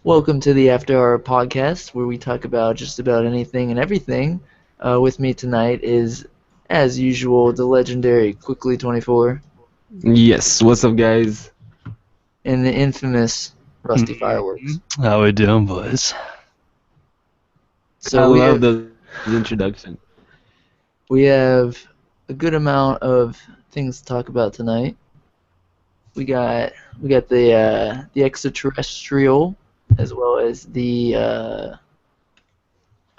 Welcome to the After Hour podcast, where we talk about just about anything and everything. With me tonight is, as usual, the legendary Quickly 24 Yes, what's up, guys? and the infamous Rusty Mhm. Fireworks. How we doing, boys? I So we love have those introduction. we have a good amount of things to talk about tonight. We got we got the extraterrestrial as well as the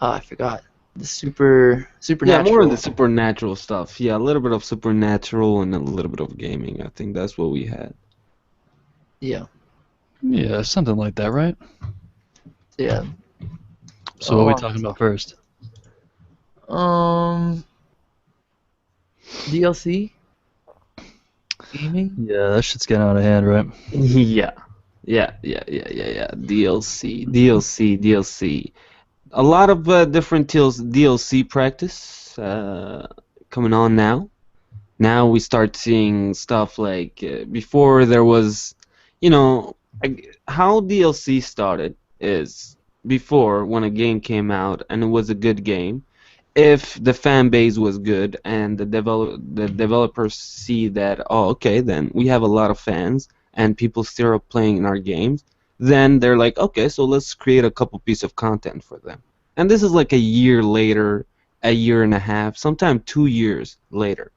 I forgot the Yeah, more of the supernatural. supernatural stuff. Yeah, a little bit of supernatural and a little bit of gaming. I think that's what we had. Yeah, Yeah, something like that, right? yeah. So what are we Oh, talking about first? um, DLC gaming. Yeah, that shit's getting out of hand, right? Yeah. Yeah. DLC. A lot of different DLC practice coming on now. Now we start seeing stuff like before there was, how DLC started is before when a game came out and it was a good game. If the fan base was good and the developers see that, oh, okay, then we have a lot of fans and people still are playing in our games, then they're like, okay, so let's create a couple piece of content for them. And this is like a year later, a year and a half, sometimes 2 years later.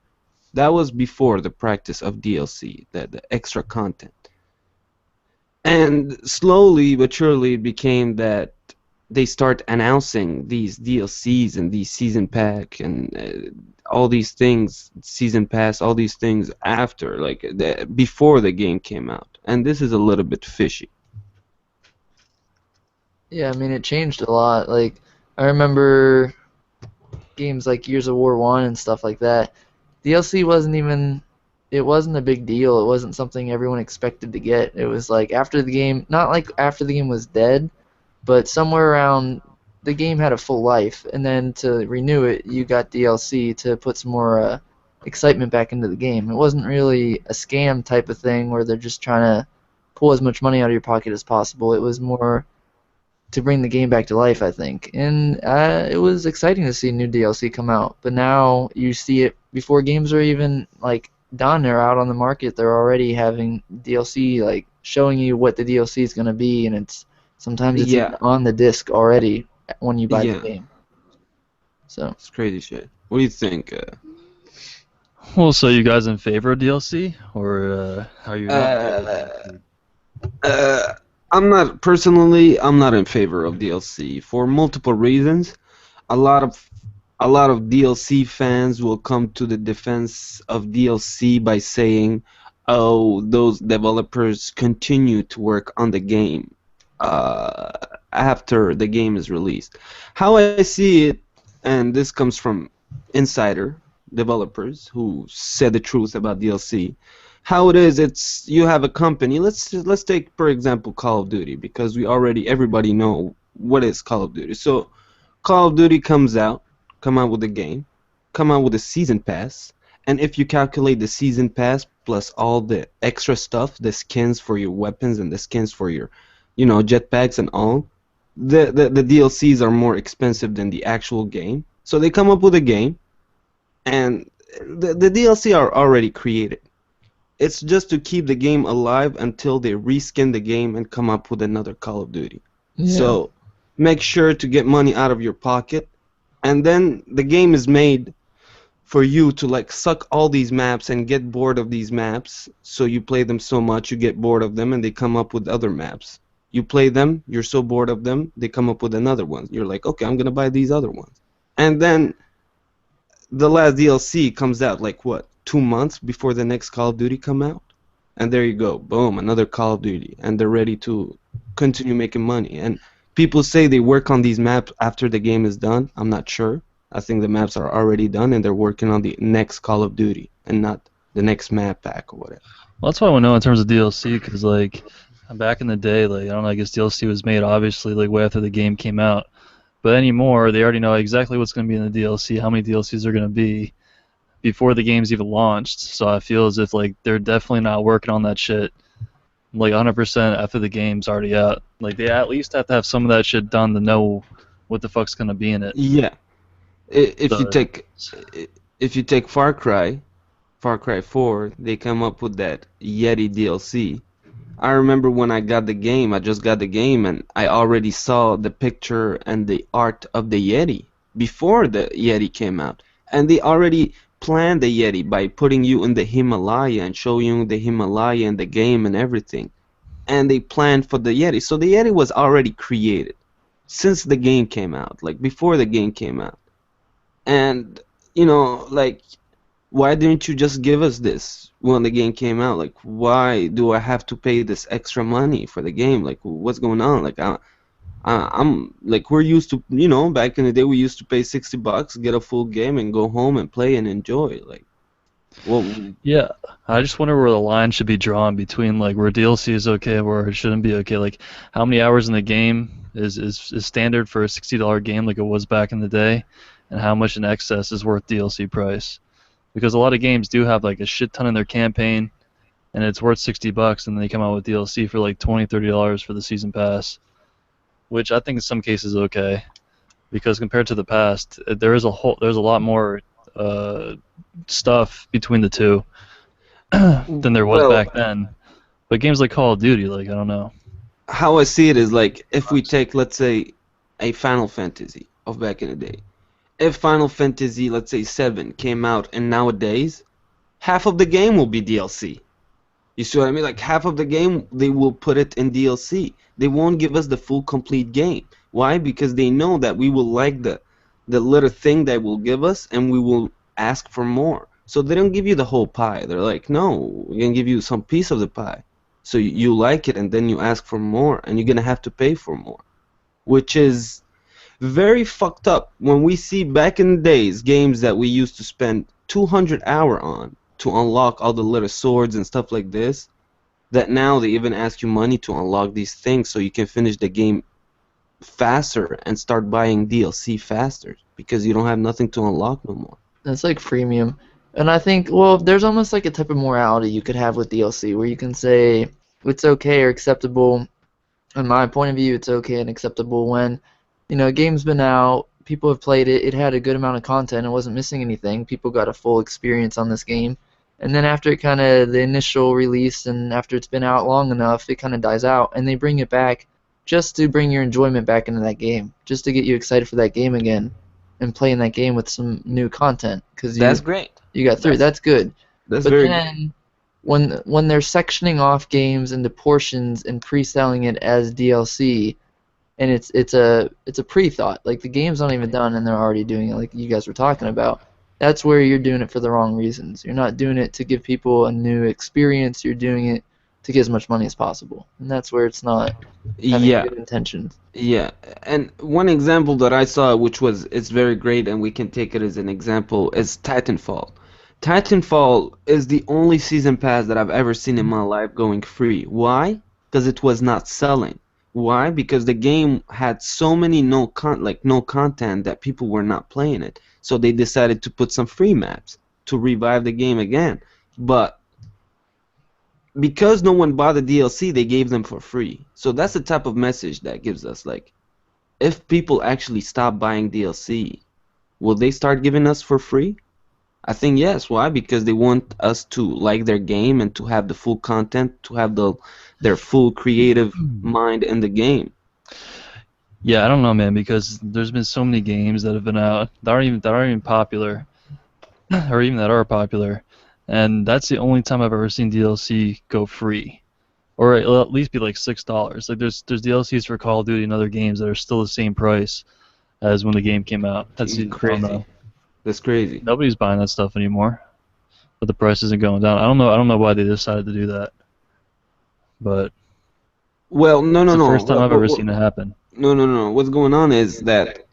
That was before the practice of DLC, the extra content. And slowly but surely it became that they start announcing these DLCs and these season pack and all these things, season pass, all these things after, like before the game came out. And this is a little bit fishy. Yeah, I mean it changed a lot. Like I remember games like Gears of War 1 and stuff like that. DLC wasn't even it wasn't a big deal. It wasn't something everyone expected to get. It was like after the game, not like after the game was dead, but somewhere around the game had a full life, and then to renew it, you got DLC to put some more excitement back into the game. It wasn't really a scam type of thing where they're just trying to pull as much money out of your pocket as possible. It was more to bring the game back to life, I think. And it was exciting to see new DLC come out. But now you see it before games are even like done or out on the market. They're already having DLC like showing you what the DLC is going to be, and sometimes it's even Yeah, on the disc already when you buy the yeah, game. So it's crazy shit. What do you think? Well, so you guys in favor of DLC, or are you not in favor of Uh, DLC? uh, I'm not in favor of DLC for multiple reasons. A lot of a lot of DLC fans will come to the defense of DLC by saying, "Oh, those developers continue to work on the game uh, after the game is released." How I see it, and this comes from insider developers who said the truth about DLC. How it is, it's you have a company. Let's take for example Call of Duty because we already everybody know what is Call of Duty. So Call of Duty come out with a game, come out with a season pass, and if you calculate the season pass plus all the extra stuff, the skins for your weapons and the skins for your, jetpacks and all, the DLCs are more expensive than the actual game. So they come up with a game, and the DLC are already created. It's just to keep the game alive until they reskin the game and come up with another Call of Duty. yeah, So make sure to get money out of your pocket, and then the game is made for you to like suck all these maps and get bored of these maps. So you play them so much you get bored of them, and they come up with other maps. You play them, you're so bored of them, they come up with another one. You're like, okay, I'm gonna buy these other ones, and then the last DLC comes out like what, 2 months before the next Call of Duty come out, and there you go, boom, another Call of Duty, and they're ready to continue making money. And people say they work on these maps after the game is done. I'm not sure. I think the maps are already done, and they're working on the next Call of Duty and not the next map pack or whatever. Well, that's what I want to know in terms of DLC, because like back in the day, like I don't know, I guess DLC was made obviously like way after the game came out, but anymore they already know exactly what's going to be in the DLC, how many DLCs are going to be before the game's even launched. So I feel as if like they're definitely not working on that shit, like 100% after the game's already out. Like they at least have to have some of that shit done to know what the fuck's gonna be in it. Yeah. If you So, take if you take Far Cry 4, they come up with that Yeti DLC. I remember when I got the game, I just got the game, and I already saw the picture and the art of the Yeti before the Yeti came out. And they already planned the Yeti by putting you in the Himalaya and showing you the Himalaya in the game and everything. And they planned for the Yeti. So the Yeti was already created since the game came out, like before the game came out. And, like, why didn't you just give us this when the game came out? Like, why do I have to pay this extra money for the game? Like, what's going on? Like, I'm like, we're used to, back in the day, we used to pay $60, get a full game, and go home and play and enjoy. Like, well, yeah, I just wonder where the line should be drawn between like where DLC is okay and where it shouldn't be okay. Like how many hours in the game is standard for a $60 game like it was back in the day, and how much in excess is worth DLC price. Because a lot of games do have like a shit ton in their campaign, and it's worth $60, and then they come out with DLC for like $20, $30 for the season pass, which I think in some cases is okay, because compared to the past, there's a lot more stuff between the two than there was well, back then. But games like Call of Duty, like I don't know. how I see it is like, if we take, let's say, a Final Fantasy of back in the day. If Final Fantasy, let's say 7 came out and nowadays, half of the game will be DLC. You see what I mean? Like half of the game, they will put it in DLC. They won't give us the full complete game. Why? Because they know that we will like the little thing they will give us, and we will ask for more. So they don't give you the whole pie. They're like, no, we're gonna give you some piece of the pie. So you like it, and then you ask for more, and you're gonna have to pay for more, which is very fucked up when we see back in the days games that we used to spend 200 hours on to unlock all the little swords and stuff like this, that now they even ask you money to unlock these things so you can finish the game faster and start buying DLC faster because you don't have nothing to unlock no more. That's like freemium. And I think, well, there's almost like a type of morality you could have with DLC where you can say it's okay or acceptable. In my point of view, it's okay and acceptable when, a game's been out, people have played it, it had a good amount of content, it wasn't missing anything, people got a full experience on this game. And then after it kind of, the initial release and after it's been out long enough, it kind of dies out, and they bring it back just to bring your enjoyment back into that game, just to get you excited for that game again and playing that game with some new content. Because That's great. you got through. That's good. That's But very then when they're sectioning off games into portions and pre-selling it as DLC, and it's a pre-thought, like the game's not even done and they're already doing it, like you guys were talking about. That's where you're doing it for the wrong reasons. You're not doing it to give people a new experience. You're doing it to get as much money as possible, and that's where it's not having yeah. good intentions. Yeah, and one example that I saw, which was it's very great, and we can take it as an example, is Titanfall. Titanfall is the only season pass that I've ever seen in my life going free. Why? Because it was not selling. Why? Because the game had so many no content that people were not playing it. So they decided to put some free maps to revive the game again. But because no one bought the DLC, they gave them for free. So that's the type of message that gives us, like, if people actually stop buying DLC, will they start giving us for free? I think yes. Why? Because they want us to like their game and to have the full content, to have their full creative mind in the game. Yeah, I don't know, man, because there's been so many games that have been out that aren't even popular, or even that are popular, and that's the only time I've ever seen DLC go free, or it'll at least be like $6. Like there's DLCs for Call of Duty and other games that are still the same price as when the game came out. That's Crazy. That's crazy. Nobody's buying that stuff anymore, but the price isn't going down. I don't know why they decided to do that, but Well, no, it's no, the no. first time I've ever seen it happen. No. What's going on is that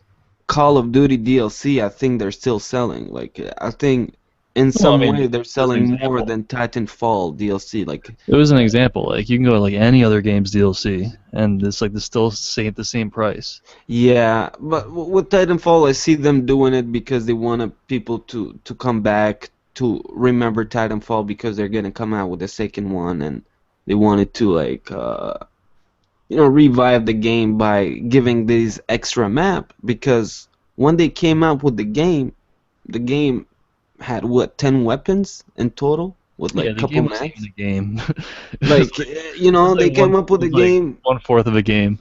Call of Duty DLC, I think they're still selling. Like, I think in some way they're selling more than Titanfall DLC. Like, it was an example. Like you can go to like any other game's DLC, and it's like still the same price. yeah, but with Titanfall, I see them doing it because they want people to come back to remember Titanfall because they're gonna come out with a second one, and They wanted to like revive the game by giving these extra map because when they came out with the game had what 10 weapons in total with Yeah, like the couple game wasn't even maps. a game. Like It was they like one. came up It with a was like game 1/4 of a game.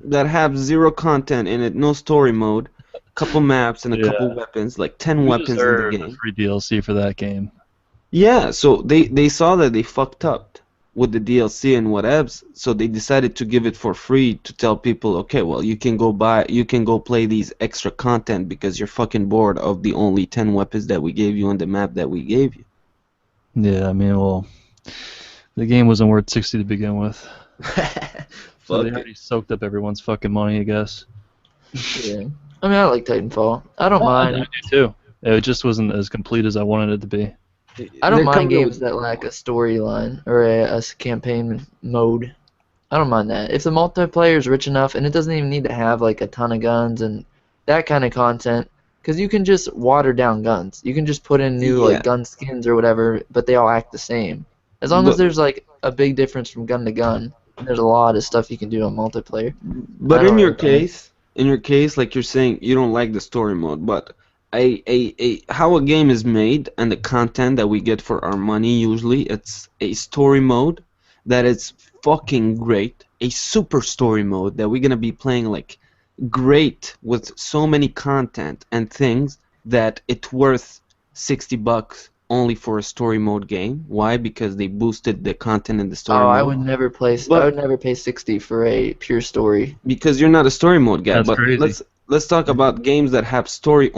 that have zero content in it, no story mode, couple maps and a couple Yeah, weapons, like 10 we weapons in the deserved a game. free DLC for that game. Yeah, so they saw that they fucked up with the DLC and whatevs, so they decided to give it for free to tell people, okay, well, you can go play these extra content because you're fucking bored of the only 10 weapons that we gave you on the map that we gave you. Yeah, I mean, well, the game wasn't worth 60 to begin with, so they Fuck it. already soaked up everyone's fucking money, I guess. Yeah. I mean, I like Titanfall. I don't I mind. do too. It just wasn't as complete as I wanted it to be. I don't They're mind coming up games with that lack a storyline or a campaign mode. I don't mind that. If the multiplayer is rich enough, and it doesn't even need to have like a ton of guns and that kind of content, because you can just water down guns. You can just put in new like yeah, gun skins or whatever, but they all act the same. As long as but there's like a big difference from gun to gun, there's a lot of stuff you can do on multiplayer. I but don't really mind. in your case, like you're saying, you don't like the story mode, but how a game is made and the content that we get for our money, usually it's a story mode that is fucking great, a super story mode that we're gonna be playing like great with so many content and things that it's worth $60 only for a story mode game. Why? Because they boosted the content in the story Oh, I mode. would never play. I But would never pay 60 for a pure story. because you're not a story mode guy. That's But crazy. let's talk about games that have story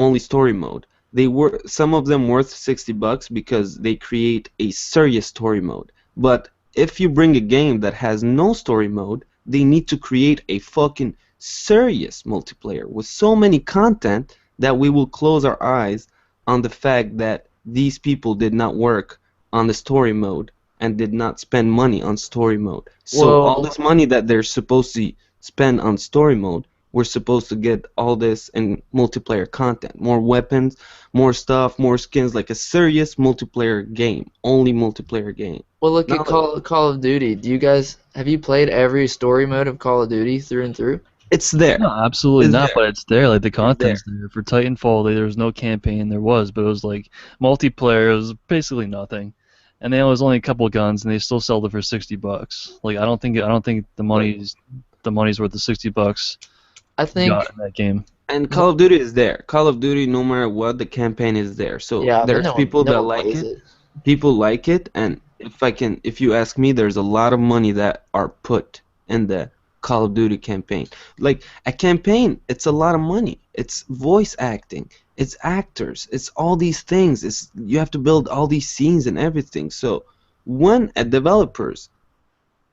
mode. They were some of them worth $60 because they create a serious story mode. But if you bring a game that has no story mode, they need to create a fucking serious multiplayer with so many content that we will close our eyes on the fact that these people did not work on the story mode and did not spend money on story mode. So all Well, this money that they're supposed to spend on story mode, we're supposed to get all this in multiplayer content, more weapons, more stuff, more skins, like a serious multiplayer game, only multiplayer game. well, look at Not like Call of Duty. Do you guys have you played every story mode of Call of Duty through and through? it's there, No, absolutely it's not. there, But it's there. Like the it's there. content's there. For Titanfall, there was no campaign. There was, but it was like multiplayer. It was basically nothing, and there was only a couple of guns, and they still sold it for $60. Like I don't think the money's worth the $60 I you think, got in that game. And Call of Duty is there. Call of Duty, no matter what, the campaign is there. So yeah, but there's people no that one like plays it. it. People like it, and if you ask me, there's a lot of money that are put in the Call of Duty campaign. Like a campaign, it's a lot of money. It's voice acting, it's actors, it's all these things. It's you have to build all these scenes and everything. So when a developers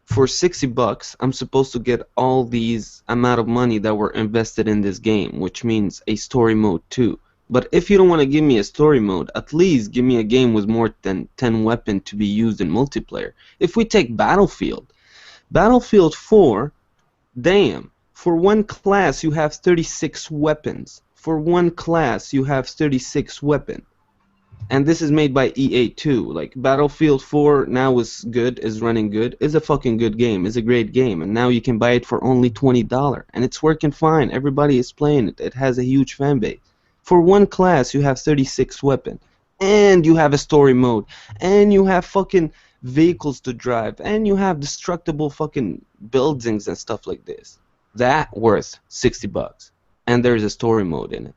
for $60, I'm supposed to get all these amount of money that were invested in this game, which means a story mode too. But if you don't want to give me a story mode, at least give me a game with more than 10 weapons to be used in multiplayer. If we take Battlefield 4, damn, for one class you have 36 weapons. For one class you have 36 weapons. And this is made by EA too. Like Battlefield 4 now is running good, is a fucking good game, is a great game, and now you can buy it for only $20, and it's working fine. Everybody is playing it. It has a huge fan base. For one class, you have 36 weapons, and you have a story mode, and you have fucking vehicles to drive, and you have destructible fucking buildings and stuff like this. That worth $60, and there's a story mode in it.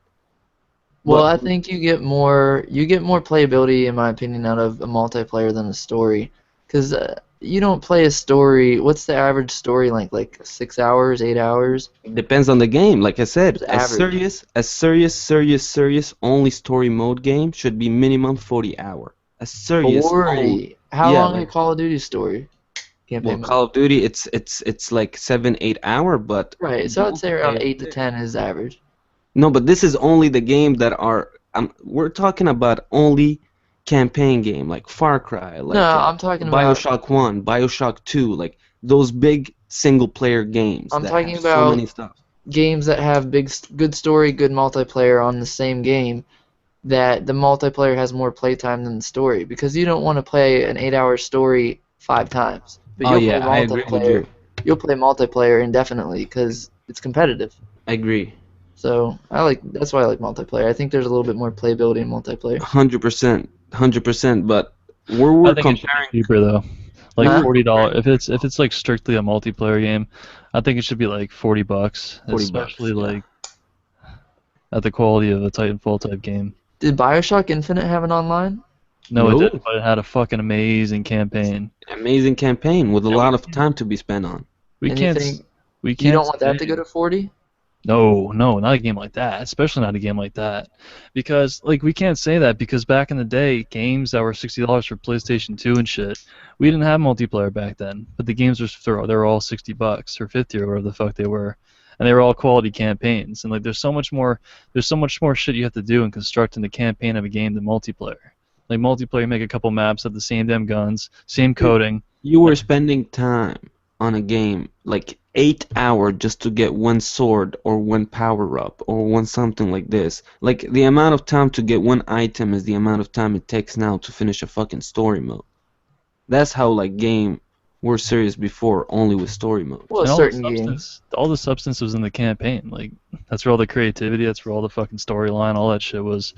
Well, But I think you get more playability, in my opinion, out of a multiplayer than a story, because you don't play a story. What's the average story length? Like 6 hours, 8 hours? it depends on the game. Like I said, It's average. serious only story mode game should be minimum 40 hour. A serious only, 40. How yeah, long is like Call of Duty story well, campaign mode? Call of Duty, it's like 7 8 hour, but Right, so I'd say around 8 to 10 is average. no, but this is only the game that are. We're talking about only campaign game like Far Cry, No, like I'm talking about BioShock 1, BioShock 2, like those big single player games I'm that talking have so about many stuff. games that have good story, good multiplayer on the same game. That the multiplayer has more playtime than the story, because you don't want to play an 8 hour story 5 times. but Oh you'll play yeah, I agree with multiplayer. you. You'll play multiplayer indefinitely because it's competitive. I agree. So that's why I like multiplayer. I think there's a little bit more playability in multiplayer. 100%, 100%. But where I we're think it should be comparing, cheaper though. we Like Huh? were $40. comparing If it's like strictly a multiplayer game, I think it should be like $40, 40 especially bucks. Yeah. like at the quality of a Titanfall type game. Did BioShock Infinite have an online? No, it No, didn't, but it had a fucking amazing campaign. amazing campaign with a Yeah, lot of time to be spent on. we And you can't think we you can't don't want that to say go to 40? no, no, not a game like that, especially not a game like that. Because like we can't say that because back in the day, games that were $60 for PlayStation 2 and shit, we didn't have multiplayer back then. But the games were all $60 or 50 or whatever the fuck they were. And they were all quality campaigns. And like there's so much more shit you have to do in constructing the campaign of a game than multiplayer. Like multiplayer, you make a couple maps, have the same damn guns, same coding. You were spending time on a game like 8 hours just to get one sword or one power up or one something like this. Like the amount of time to get one item is the amount of time it takes now to finish a fucking story mode. That's how like game were serious before, only with story mode. Well, And certain games. all the substance was in the campaign. Like that's where all the creativity, that's where all the fucking storyline, all that shit was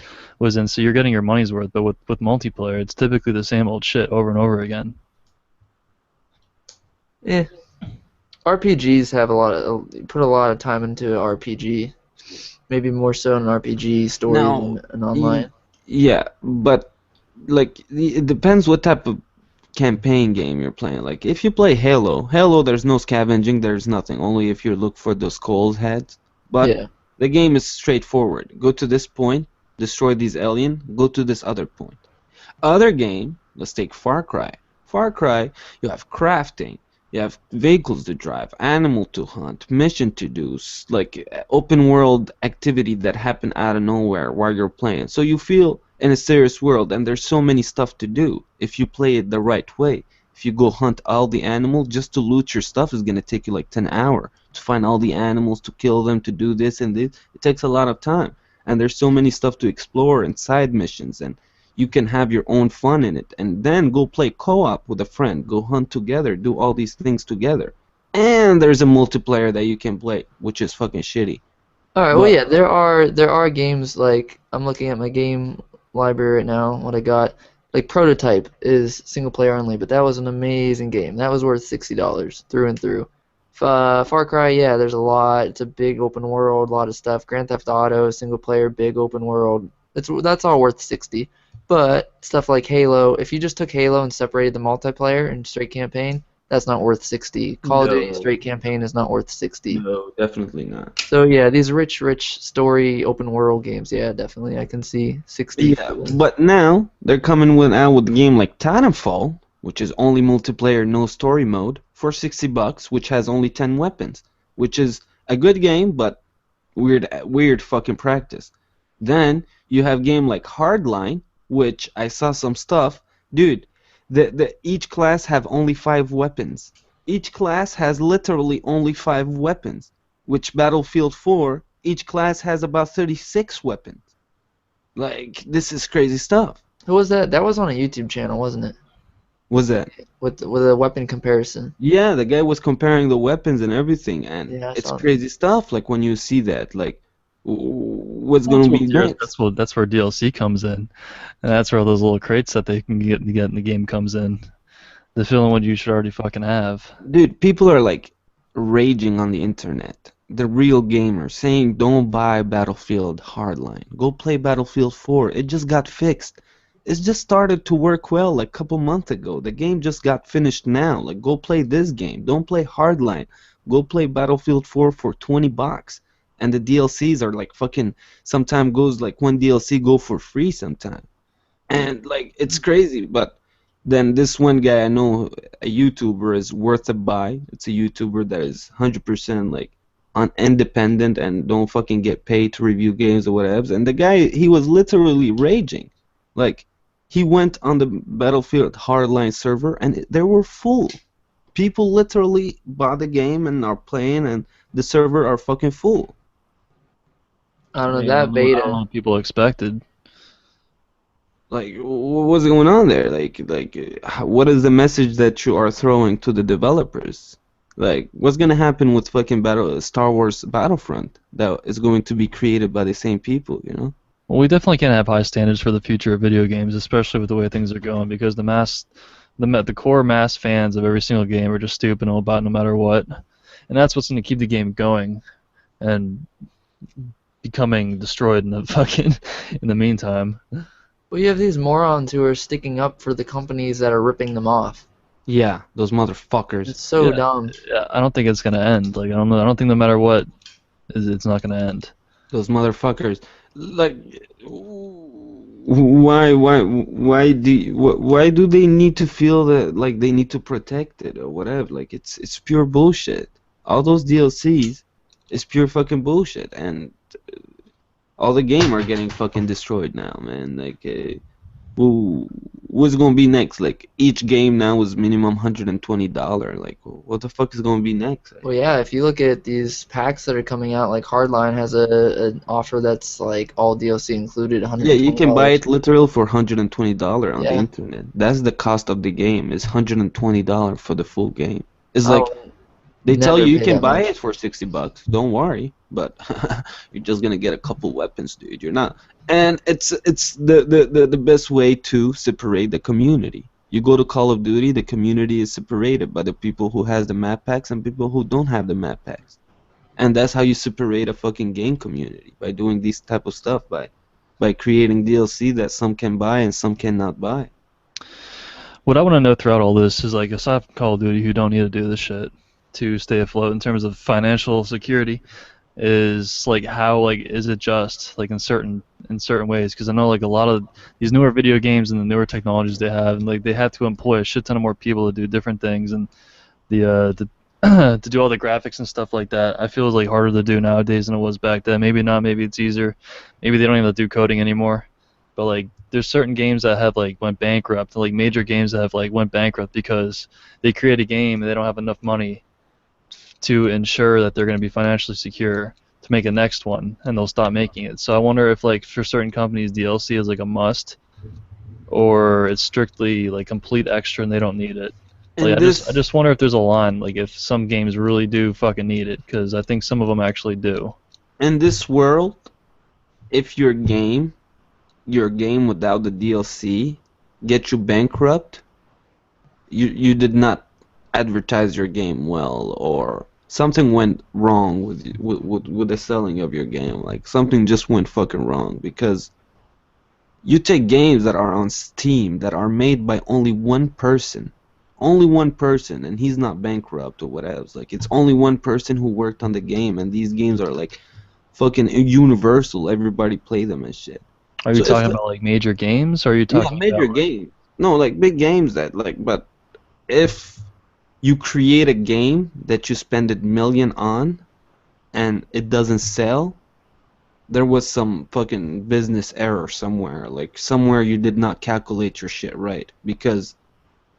in. So you're getting your money's worth. But with multiplayer, it's typically the same old shit over and over again. Yeah. RPGs have put a lot of time into RPG. Maybe more so in an RPG story Now, than an online. yeah, but like it depends what type of campaign game you're playing. Like if you play Halo, there's no scavenging, there's nothing. Only if you look for those skulls heads. But Yeah. the game is straightforward. Go to this point, destroy these alien, go to this other point. Other game, let's take Far Cry. Far Cry, you have crafting, you have vehicles to drive, animal to hunt, mission to do, like open world activity that happen out of nowhere while you're playing. So you feel in a serious world, and there's so many stuff to do if you play it the right way. If you go hunt all the animals just to loot your stuff is gonna take you like 10 hours to find all the animals, to kill them, to do this and this. It takes a lot of time, and there's so many stuff to explore and side missions, and you can have your own fun in it, and then go play co-op with a friend, go hunt together, do all these things together. And there's a multiplayer that you can play, which is fucking shitty. All right. Well, But yeah, there are games like I'm looking at my game library right now. What I got, like Prototype, is single player only, but that was an amazing game. That was worth $60 through and through. Far Cry, yeah, there's a lot. It's a big open world, a lot of stuff. Grand Theft Auto, single player, big open world. That's all worth 60. But stuff like Halo, if you just took Halo and separated the multiplayer and straight campaign, that's not worth 60. Call of Duty no, straight campaign is not worth 60. no, definitely not. So yeah, these rich story open world games, yeah, definitely I can see 60. Yeah, but now they're coming out with a game like Titanfall, which is only multiplayer, no story mode, for $60, which has only 10 weapons, which is a good game, but weird fucking practice. Then you have game like Hardline, which I saw some stuff, dude. Each class have only 5 weapons. Each class has literally only 5 weapons, which Battlefield 4, each class has about 36 weapons. Like, this is crazy stuff. Who was that? That was on a YouTube channel, wasn't it? Was that? With a weapon comparison. Yeah, the guy was comparing the weapons and everything, and Yeah, I it's saw that. crazy stuff. Like when you see that, like, what's Well, gonna be next? that's where DLC comes in, and that's where those little crates that they can get in the game comes in. The feeling what you should already fucking have. Dude, people are like raging on the internet. The real gamers saying, "Don't buy Battlefield Hardline. Go play Battlefield 4. It just got fixed. It's just started to work well like a couple months ago. The game just got finished now. Like, go play this game. Don't play Hardline. Go play Battlefield 4 for $20. And the DLCs are like fucking. Sometimes goes like one DLC go for free sometime. And like it's crazy. But then this one guy I know, a YouTuber, is worth a buy. It's a YouTuber that is 100% like independent and don't fucking get paid to review games or whatever. And the guy, he was literally raging. Like, he went on the Battlefield Hardline server and they were full. People literally bought the game and are playing, and the server are fucking full. I don't know, I mean, that I don't know beta. what people expected. Like, what's going on there? What is the message that you are throwing to the developers? Like, what's gonna happen with fucking Star Wars Battlefront that is going to be created by the same people, you know? Well, we definitely can't have high standards for the future of video games, especially with the way things are going, because the core mass fans of every single game are just stupid and will buy it no matter what, and that's what's going to keep the game going and becoming destroyed in the fucking in the meantime. Well, you have these morons who are sticking up for the companies that are ripping them off. Yeah, those motherfuckers. It's so Yeah. dumb. Yeah, I don't think it's going to end. Like, I don't know. I don't think no matter what, it's not going to end. Those motherfuckers. Like, why do they need to feel that like they need to protect it or whatever? Like, it's pure bullshit. All those DLCs is pure fucking bullshit, and all the game are getting fucking destroyed now, man. Like, what's gonna be next? Like, each game now is minimum $120. Like, what the fuck is gonna be next? Like, Well, yeah, if you look at these packs that are coming out, like Hardline has an offer that's like all DLC included, $120. yeah, you can buy it literal for $120 on the Yeah. internet. That's the cost of the game. Is $120 for the full game. It's like I'll they tell never you pay can that buy much. it for $60. Don't worry, but you're just gonna get a couple weapons, dude. You're not, and it's the best way to separate the community. You go to Call of Duty, the community is separated by the people who has the map packs and people who don't have the map packs, and that's how you separate a fucking game community, by doing this type of stuff, by creating DLC that some can buy and some cannot buy. What I want to know throughout all this is, like, aside from Call of Duty, who don't need to do this shit to stay afloat in terms of financial security, is like how, like, is it just like in certain ways? Because I know, like, a lot of these newer video games and the newer technologies they have, and like they have to employ a shit ton of more people to do different things, and the to do all the graphics and stuff like that. I feel is like harder to do nowadays than it was back then. Maybe not. Maybe it's easier. Maybe they don't even have to do coding anymore. But like, there's certain games that have like went bankrupt, like major games that have like went bankrupt because they create a game and they don't have enough money to ensure that they're going to be financially secure to make a next one, and they'll stop making it. So I wonder if, like, for certain companies, DLC is like a must, or it's strictly like complete extra and they don't need it. Like, And I just wonder if there's a line, like, if some games really do fucking need it, because I think some of them actually do. in this world, if your game without the DLC get you bankrupt, you did not advertise your game well, or something went wrong with the selling of your game. Like, something just went fucking wrong, because you take games that are on Steam that are made by only one person, and he's not bankrupt or whatever. Like, it's only one person who worked on the game, and these games are like fucking universal. Everybody play them and shit. Are you So it's talking like- about like major games, or are you Yeah, talking major about games. No, like big games that like. But if you create a game that you spend $1 million on, and it doesn't sell, there was some fucking business error somewhere. Like, somewhere you did not calculate your shit right, because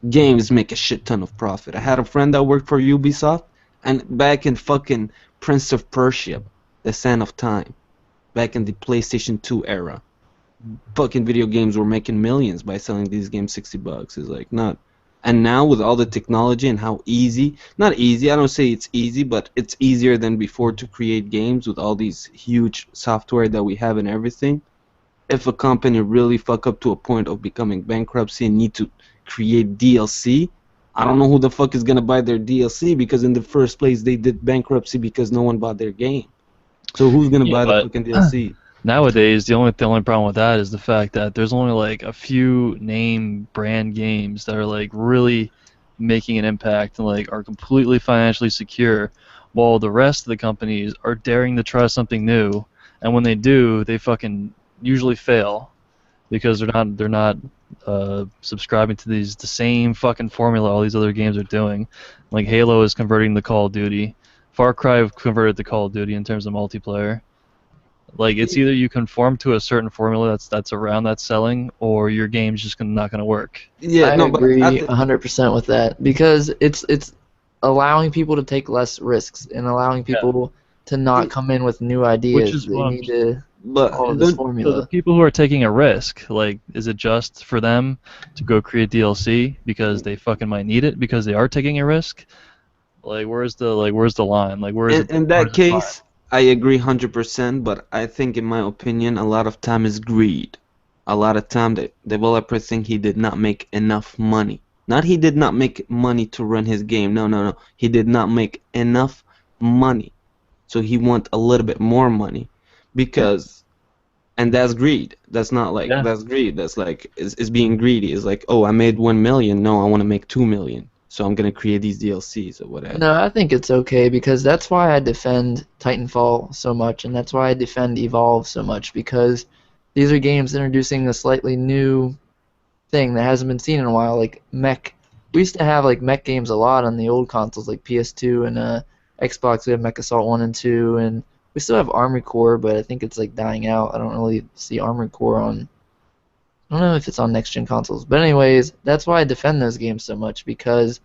games make a shit ton of profit. I had a friend that worked for Ubisoft, and back in fucking Prince of Persia, The Sand of Time, back in the PlayStation 2 era, fucking video games were making millions by selling these games $60. It's like, not. And now with all the technology and how easy, not easy, I don't say it's easy, but it's easier than before to create games with all these huge software that we have and everything. If a company really fuck up to a point of becoming bankruptcy and need to create DLC, I don't know who the fuck is gonna buy their DLC, because in the first place they did bankruptcy because no one bought their game. So who's gonna Yeah, buy the but- fucking DLC? Nowadays, the only problem with that is the fact that there's only like a few name brand games that are like really making an impact and like are completely financially secure, while the rest of the companies are daring to try something new, and when they do, they fucking usually fail because they're not subscribing to the same fucking formula all these other games are doing. Like Halo is converting to Call of Duty, Far Cry converted to Call of Duty in terms of multiplayer. Like, it's either you conform to a certain formula that's around that selling, or your game's just not gonna work. Yeah, I no, agree but 100% with that, because it's allowing people to take less risks and allowing people to not come in with new ideas. is They what I'm- need to But all of this don't. So the formula. people who are taking a risk, like, is it just for them to go create DLC because they fucking might need it because they are taking a risk? Like, where's the line? Like, In where that is it fine? case, I agree 100%. But I think, in my opinion, a lot of time is greed. A lot of time the developer think he did not make enough money. Not he did not make money to run his game. No, no, no. He did not make enough money. So he want a little bit more money because and that's greed. That's not like Yeah. that's greed. That's like is being greedy. It's like, oh, I made 1 million. No, I want to make 2 million. So I'm gonna create these DLCs or whatever. No, I think it's okay because that's why I defend Titanfall so much, and that's why I defend Evolve so much because these are games introducing a slightly new thing that hasn't been seen in a while, like mech. We used to have like mech games a lot on the old consoles, like PS2 and Xbox. We have Mech Assault 1 and 2, and we still have Armored Core, but I think it's like dying out. I don't really see Armored Core on. I don't know if it's on next gen consoles, but anyways, that's why I defend those games so much because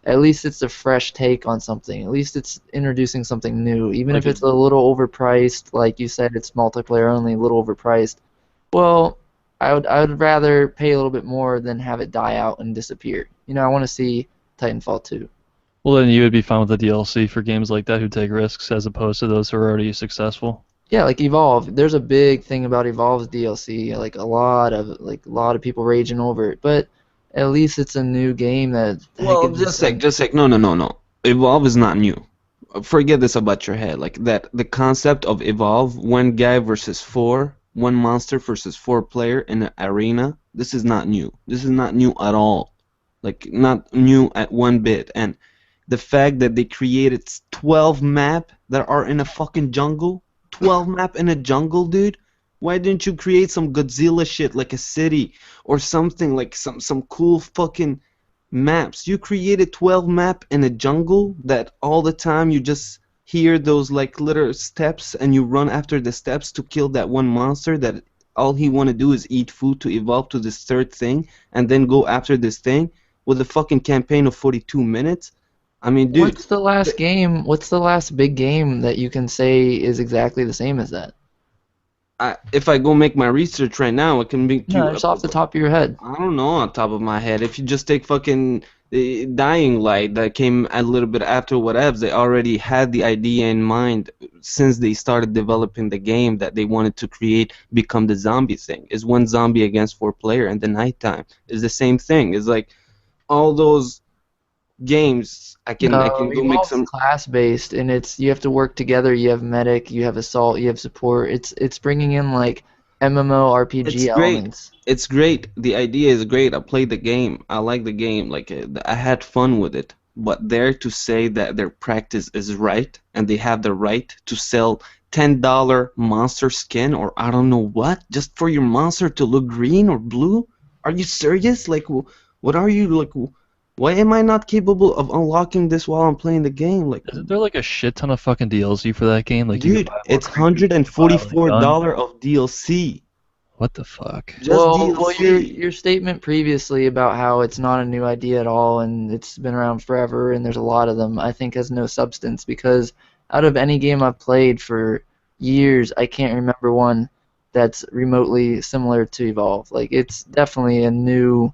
at least it's a fresh take on something. At least it's introducing something new, even if Like it's a little overpriced. Like you said, it's multiplayer only, a little overpriced. Well, I would rather pay a little bit more than have it die out and disappear. You know, I want to see Titanfall 2. Well, then you would be fine with the DLC for games like that who take risks as opposed to those who are already successful. Yeah, like Evolve. There's a big thing about Evolve's DLC. Like a lot of people raging over it, but at least it's a new game that well, gives us just like no, no, no, no. Evolve is not new. Forget this about your head. Like that, the concept of Evolve, one guy versus four, one monster versus four player in an arena. This is not new. This is not new at all. Like not new at one bit. And the fact that they created 12 map that are in a fucking jungle, 12 map in a jungle, dude. Why didn't you create some Godzilla shit like a city or something like some cool fucking maps? You created 12 map in a jungle that all the time you just hear those like little steps and you run after the steps to kill that one monster that all he want to do is eat food to evolve to this third thing and then go after this thing with a fucking campaign of 42 minutes. I mean, dude, What's the last game? What's the last big game that you can say is exactly the same as that? if I go make my research right now, I can make No, you. just off the top of your head. I don't know on top of my head. If you just take fucking Dying Light that came a little bit after whatevs, they already had the idea in mind since they started developing the game that they wanted to create become the zombie thing. Is one zombie against four player in the nighttime. Is the same thing. It's like all those games I can No, go make Evolve's some. class-based, and you have to work together. You have medic, you have assault, you have support. It's bringing in like It's MMORPG great. elements. It's great. The idea is great. I played the game. I like the game. Like I had fun with it. But there to say that their practice is right and they have the right to sell $10 monster skin or I don't know what just for your monster to look green or blue? Are you serious? Like what are you like? Why am I not capable of unlocking this while I'm playing the game? Like, Isn't there like a shit ton of fucking DLC for that game? Like you dude, could buy more it's creatures, you could buy, like, $144 guns. of DLC. What the fuck? Just Well, your DLC. your statement previously about how it's not a new idea at all and it's been around forever and there's a lot of them, I think has no substance because out of any game I've played for years, I can't remember one that's remotely similar to Evolve. Like it's definitely a new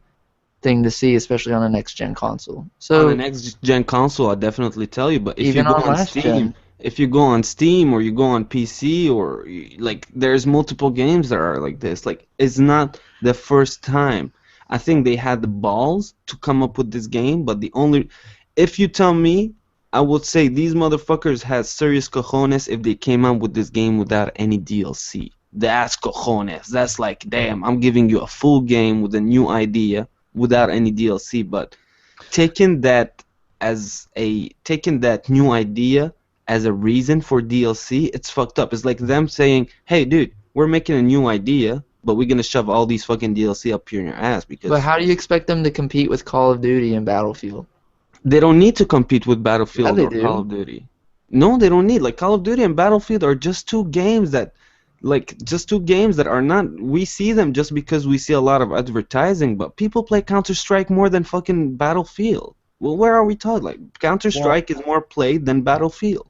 thing to see, especially on a next gen console. On the So next gen console, I'll definitely tell you. But if you even go on on last Steam, gen. if you go on Steam or you go on PC or like, there's multiple games that are like this. Like, it's not the first time. I think they had the balls to come up with this game, but the only, if you tell me, I would say these motherfuckers had serious cojones if they came out with this game without any DLC. That's cojones. That's like, damn, I'm giving you a full game with a new idea without any DLC, but taking that taking that new idea as a reason for DLC, it's fucked up. It's like them saying, "Hey, dude, we're making a new idea, but we're gonna shove all these fucking DLC up here in your ass But because how do you expect them to compete with Call of Duty and Battlefield? they don't need to compete with Yeah, Battlefield they or Call do. of Duty." No, they don't need. Like Call of Duty and Battlefield are just two games that, like, just two games that are not. We see them just because we see a lot of advertising, but people play Counter Strike more than fucking Battlefield. Well, where are we taught? Like Counter Well, Strike is more played than Battlefield.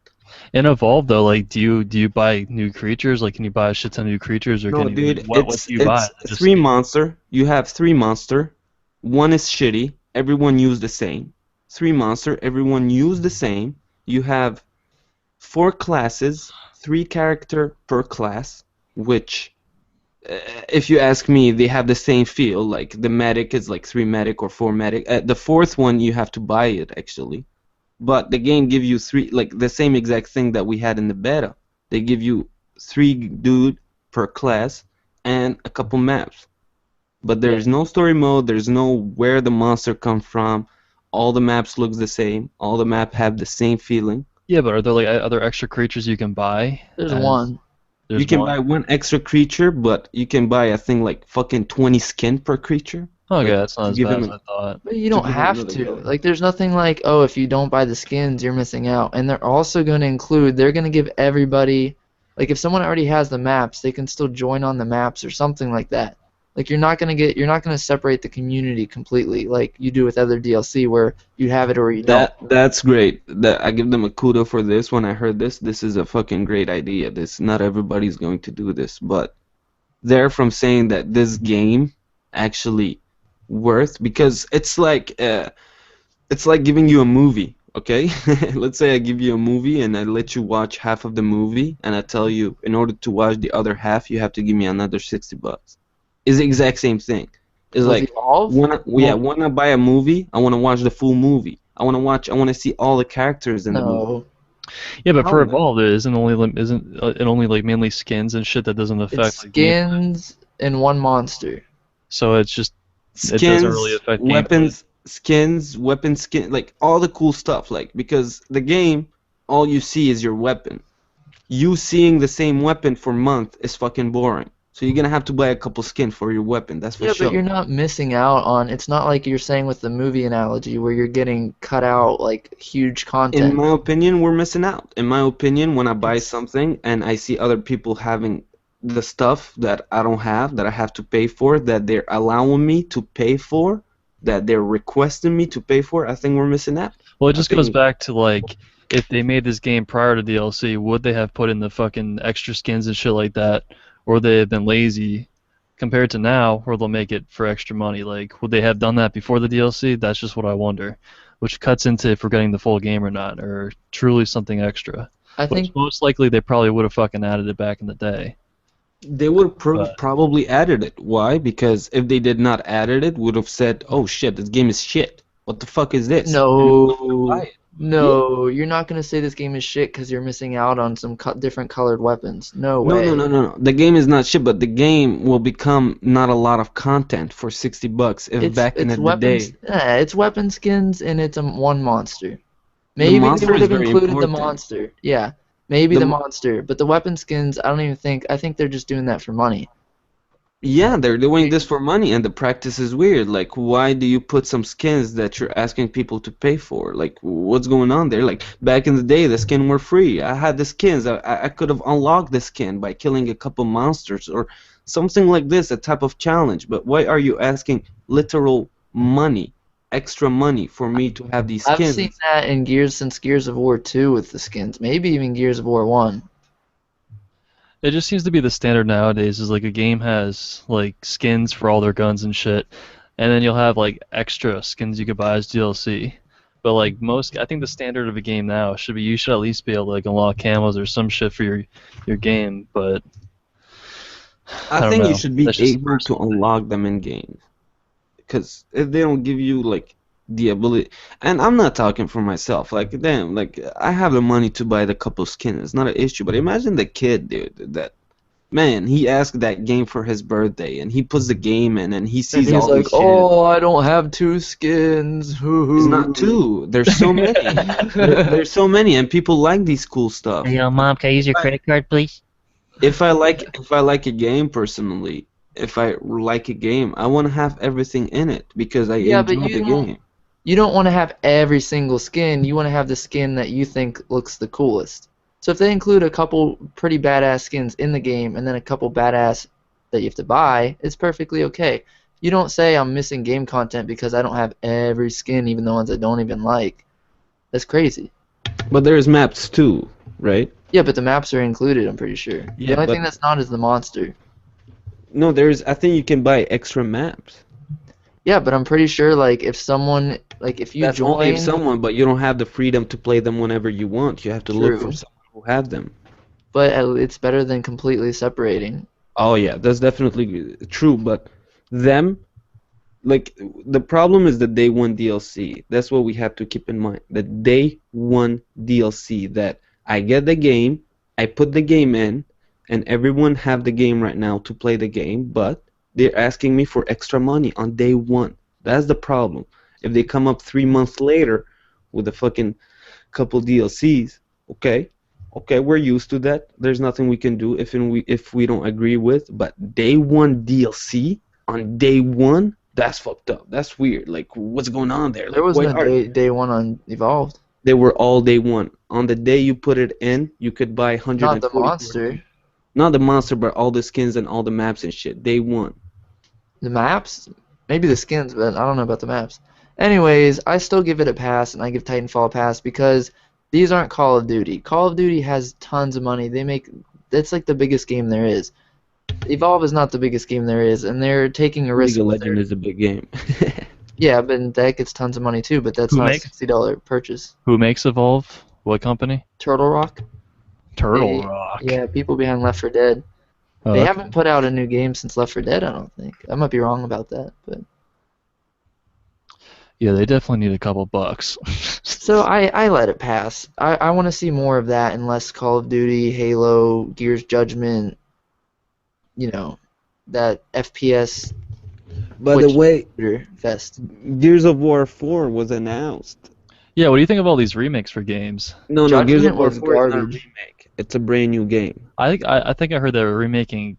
In Evolve though, like, do you buy new creatures? Like, can you buy a shit ton of new creatures, or No, can you dude, what do you buy? it's Just three monster. You have three monster. One is shitty. Everyone use the same. Three monster. Everyone use the same. You have four classes, three character per class, which, if you ask me, they have the same feel. Like the medic is like three medic or four medic. The fourth one you have to buy it actually, but the game give you three, like the same exact thing that we had in the beta. They give you three dude per class and a couple maps. But Yeah. there's no story mode. There's no where the monster come from. All the maps looks the same. All the map have the same feeling. yeah, but are there like other extra creatures you can buy? There's as- one. There's You can one. buy one extra creature, but you can buy I think like fucking 20 skin per creature. Okay, like, that's not to as give bad him as a- I thought. But you to don't give it have another to. go. Like, there's nothing like, oh, if you don't buy the skins, you're missing out. And they're also going to include, they're going to give everybody, like, if someone already has the maps, they can still join on the maps or something like that. Like, you're not going to separate the community completely like you do with other DLC where you have it or you don't. That's great. That I give them a kudo for this. When I heard this, this is a fucking great idea. This not everybody's going to do this, but they're from saying that this game actually worth because it's like giving you a movie. Okay, let's say I give you a movie and I let you watch half of the movie, and I tell you in order to watch the other half, you have to give me another $60. It's the exact same thing. It's With like Evolve? when I buy a movie, I want to watch the full movie. I want to see all the characters in the movie. No. Yeah, but for How- Evolve, it isn't it only like mainly skins and shit that doesn't affect It's like game? skins and one monster. So it's just Skins, it doesn't really affect weapons, skins, weapon skin, like all the cool stuff. Like because the game, all you see is your weapon. You seeing the same weapon for month is fucking boring. So you're gonna have to buy a couple skin for your weapon. That's for Yeah, sure. but you're not missing out on. It's not like you're saying with the movie analogy where you're getting cut out like huge In content. my opinion, we're missing out. In my opinion, when I buy It's- something and I see other people having the stuff that I don't have, that I have to pay for, that they're allowing me to pay for, that they're requesting me to pay for, I think we're missing out. Well, it I just goes think- back to like if they made this game prior to DLC, would they have put in the fucking extra skins and shit like that, or would they have been lazy compared to now, where they'll make it for extra money? Like, would they have done that before the DLC? That's just what I wonder. Which cuts into if we're getting the full game or not, or truly something extra. I Which think most likely they probably would have fucking added it back in the day. They would But- probably added it. Why? Because if they did not added it, would have said, "Oh shit, this game is shit. What the fuck is this?" no, Buy it. no, you're not gonna say this game is shit because you're missing out on some different colored weapons. No No, way. no. The game is not shit, but the game will become not a lot of content for $60 if It's back in it's the weapons. day. Yeah, it's weapon skins and it's one monster. Maybe monster they would is have very included the important. monster. Yeah, maybe The the mo- monster, but the weapon skins, I don't even think. I think they're just doing that for money. Yeah, they're doing this for money, and the practice is weird. Like, why do you put some skins that you're asking people to pay for? Like, what's going on there? Like, back in the day, the skins were free. I had the skins. I could have unlocked the skin by killing a couple monsters or something like this, a type of challenge. But why are you asking literal money, extra money for me to have these I've skins? seen that in since Gears of War 2 with the skins. Maybe even Gears of War 1. It just seems to be the standard nowadays. Is like a game has like skins for all their guns and shit, and then you'll have like extra skins you could buy as DLC. But like I think the standard of a game now should be you should at least be able to like unlock camos or some shit for your game. But I don't think know. you should be That's just able to unlock them in games. Because if they don't give you like the ability, and I'm not talking for myself, like damn, like I have the money to buy the couple skins, it's not an issue. But imagine the kid, dude, that man, he asked that game for his birthday, and he puts the game in, and he And sees he's all like, this shit. "Oh, I don't have 2 skins." Hoo hoo. It's not two. There's so many. There's so many, and people like these cool stuff. Hey, Mom, can I use your credit card, please? If I like a game personally, if I like a game, I want to have everything in it because I Yeah, but enjoy you the don't- game. You don't want to have every single skin. You want to have the skin that you think looks the coolest. So if they include a couple pretty badass skins in the game and then a couple badass that you have to buy, it's perfectly okay. You don't say I'm missing game content because I don't have every skin, even the ones I don't even like. That's crazy. But there's maps too. right? Yeah, but the maps are included, I'm pretty sure. Yeah, The only but thing that's not is the monster. no, I think you can buy extra maps. Yeah, but I'm pretty sure like if you That's only if join, someone, but you don't have the freedom to play them whenever you want. You have to look for true, someone who have them. but it's better than completely separating. Oh yeah, that's definitely true, but them, like, the problem is the day one DLC. That's what we have to keep in mind. The day one DLC, that I get the game, I put the game in, and everyone have the game right now to play the game, but they're asking me for extra money on day one. That's the problem. If they come up 3 months later with a fucking couple DLCs, okay, okay, we're used to that. There's nothing we can do if we don't agree with. But day one DLC on day one, that's fucked up. That's weird. Like, what's going on there? There Like, was why no are day one on Evolved. they were all day one? On the day you put it in, you could buy Not the 144. monster. Not the monster, but all the skins and all the maps and shit. Day one. The maps? Maybe the skins, but I don't know about the maps. Anyways, I still give it a pass, and I give Titanfall a pass because these aren't Call of Duty. Call of Duty has tons of money. It's like the biggest game there is. Evolve is not the biggest game there is, and they're taking a risk League of with Legends it. is a big game. Yeah, but that gets tons of money too, but that's Who not makes- a $60 purchase. Who makes Evolve? What company? Turtle Rock? Turtle They- Rock. Yeah, people behind Left 4 Dead. Oh, They okay. haven't put out a new game since Left 4 Dead, I don't think. I might be wrong about that, but Yeah, they definitely need a couple bucks. so I let it pass. I want to see more of that and less Call of Duty, Halo, Gears Judgment, that FPS By the Which- way, shooter fest. Gears of War 4 was announced. Yeah, what do you think of all these remakes for games? No, Judgment Gears of War was 4 is not a garbage. remake. It's a brand new game. I think I heard they were remaking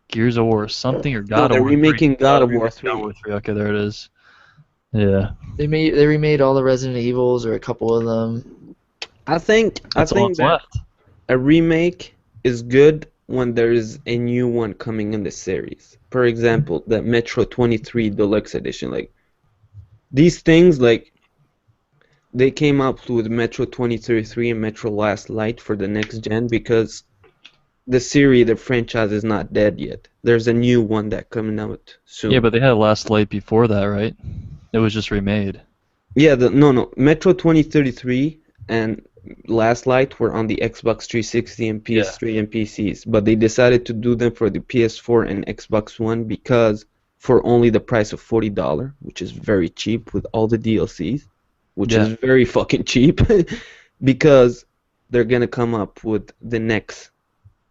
Gears of War something or God No, of they're War. remaking 3. God of Remake War God 3. of War 3. Okay, there it is. Yeah. They remade all the Resident Evils or a couple of them. I think That's all that's that left. a remake is good when there is a new one coming in the series. For example, the Metro 23 Deluxe Edition. Like, these things, like, they came up with Metro 2033 and Metro Last Light for the next gen because the franchise is not dead yet. There's a new one that coming out soon. Yeah, but they had Last Light before that, right? It was just remade. Yeah, no. Metro 2033 and Last Light were on the Xbox 360 and PS3 and PCs, but they decided to do them for the PS4 and Xbox One because for only the price of $40, which is very cheap with all the DLCs, which is very fucking cheap, because they're gonna come up with the next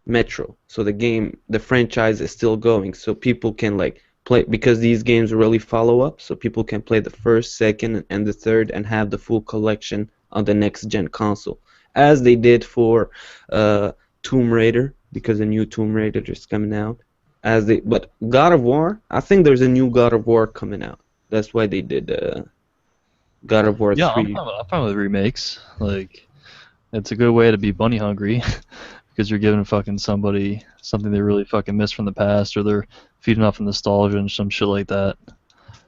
Metro. So the franchise is still going, so people can like play, because these games really follow up, so people can play the first, second, and the third and have the full collection on the next gen console, as they did for Tomb Raider, because a new Tomb Raider is coming out. But God of War, I think there's a new God of War coming out. That's why they did God of War Yeah, 3. I'm fine with remakes. Like, it's a good way to be bunny hungry because you're giving fucking somebody something they really fucking missed from the past, or they're feeding off of nostalgia and some shit like that.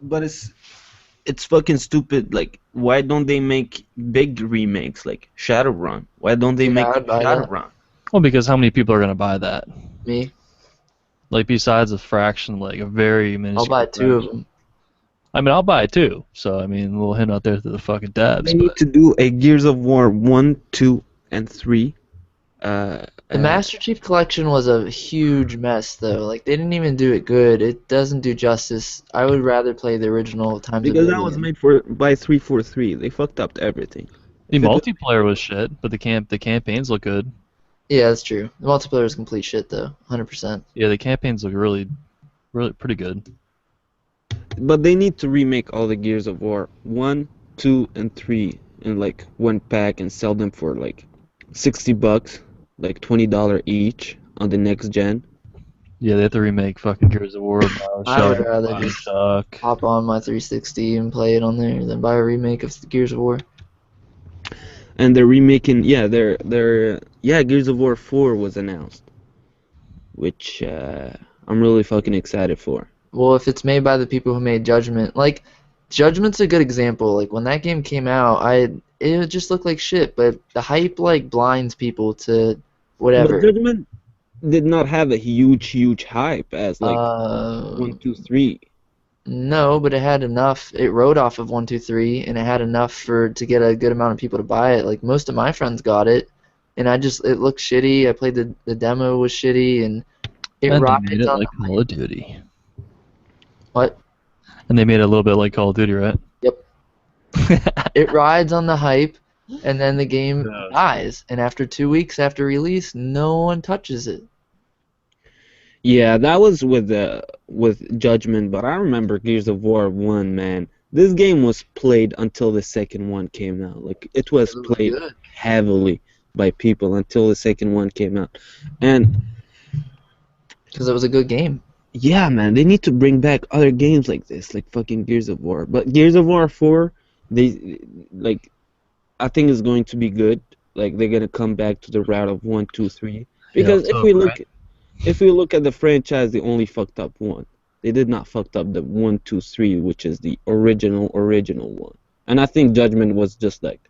But it's fucking stupid. Like, why don't they make big remakes like Shadowrun? Why don't they Yeah, make I'd buy that. Shadowrun? Well, because how many people are gonna buy that? Me, Like, besides a fraction, like a very I'll minuscule. buy two of fraction. them. I mean, I'll buy it too. So I mean, a little hint out there to the fucking dabs. They need But to do a Gears of War 1, 2, and 3. The Master Chief Collection was a huge mess, though. Like, they didn't even do it good. It doesn't do justice. I would rather play the original Times because of that was Oblivion. made by 343. They fucked up everything. the multiplayer was shit, but the campaigns look good. Yeah, that's true. The multiplayer is complete shit, though. 100%. Yeah, the campaigns look really pretty good. But they need to remake all the Gears of War 1, 2, and 3 in like one pack and sell them for like $60, like $20 each on the next gen. Yeah, they have to remake fucking Gears of War, I would rather just Bioshock. hop on my 360 and play it on there than buy a remake of Gears of War. And they're remaking, Gears of War 4 was announced, which I'm really fucking excited for. Well, if it's made by the people who made Judgment, like Judgment's a good example. Like when that game came out, it would just look like shit. But the hype like blinds people to But whatever. Judgment did not have a huge hype as like Uh, 1, 2, 3. no, but it had enough. It rode off of 1, 2, 3, and it had enough to get a good amount of people to buy it. Like most of my friends got it, and it looked shitty. I played the demo was shitty, and it And they rockets made it on like the Call of Duty. what? And they made it a little bit like Call of Duty, right? Yep. It rides on the hype, and then the game Yeah. dies. And after 2 weeks after release, no one touches it. Yeah, that was with Judgment, but I remember Gears of War 1, man. This game was played until the second one came out. Like it was It was played good. heavily by people until the second one came out. And Because it was a good game. yeah, man, they need to bring back other games like this, like fucking Gears of War. But Gears of War 4, they like I think is going to be good. Like they're gonna come back to the route of 1, 2, 3. Because let's hope, if we look at the franchise, they only fucked up one. They did not fucked up the 1, 2, 3, which is the original one. And I think Judgment was just like,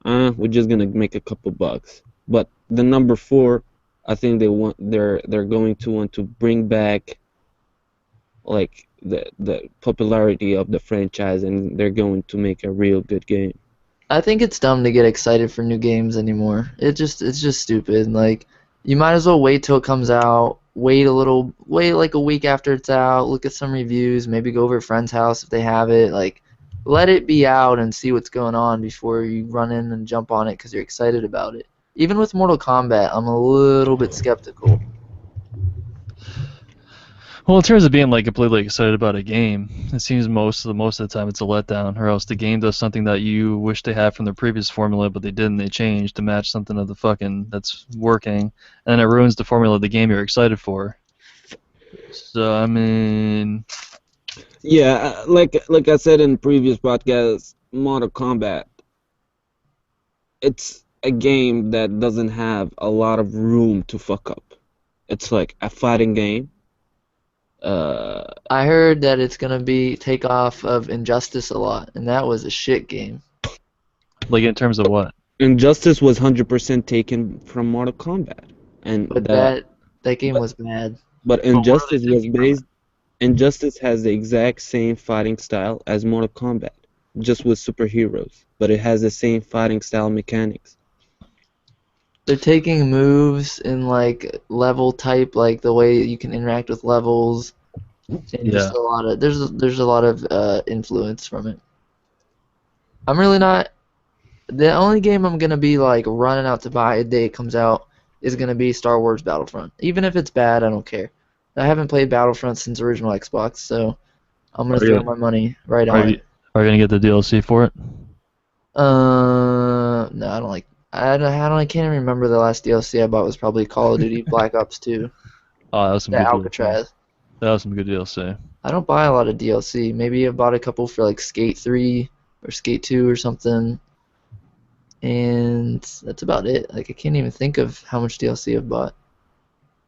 we're just gonna make a couple bucks. But the number 4, I think they're going to want to bring back like the popularity of the franchise, and they're going to make a real good game. I think it's dumb to get excited for new games anymore. It's just stupid. Like you might as well wait till it comes out. Wait like a week after it's out. Look at some reviews. Maybe go over to a friend's house if they have it. Like let it be out and see what's going on before you run in and jump on it because you're excited about it. Even with Mortal Kombat, I'm a little bit skeptical. Well, in terms of being like completely excited about a game, it seems most of the time it's a letdown, or else the game does something that you wish they had from the previous formula, but they didn't. They changed to match something of the fucking that's working, and then it ruins the formula of the game you're excited for. So I mean, Yeah, like I said in previous podcasts, Mortal Kombat, it's a game that doesn't have a lot of room to fuck up. It's like a fighting game. I heard that it's gonna be take off of Injustice a lot, and that was a shit game. like in terms of what? Injustice was 100% taken from Mortal Kombat, and But that game was bad. but what are they Injustice was taking from based. Injustice has the exact same fighting style as Mortal Kombat, just with superheroes, but it has the same fighting style mechanics. They're taking moves in like level type, like the way you can interact with levels, and just Yeah. a lot of there's a lot of influence from it. I'm really not. The only game I'm gonna be like running out to buy the day it comes out is gonna be Star Wars Battlefront. Even if it's bad, I don't care. I haven't played Battlefront since original Xbox, so I'm gonna Are you- throw my money right Are on you, it. are you gonna get the DLC for it? No, I don't like. I can't even remember the last DLC I bought was probably Call of Duty Black Ops 2, Oh, that was some the good DLC. Alcatraz. That was some good DLC. I don't buy a lot of DLC. Maybe I bought a couple for like Skate 3 or Skate 2 or something, and that's about it. Like I can't even think of how much DLC I've bought.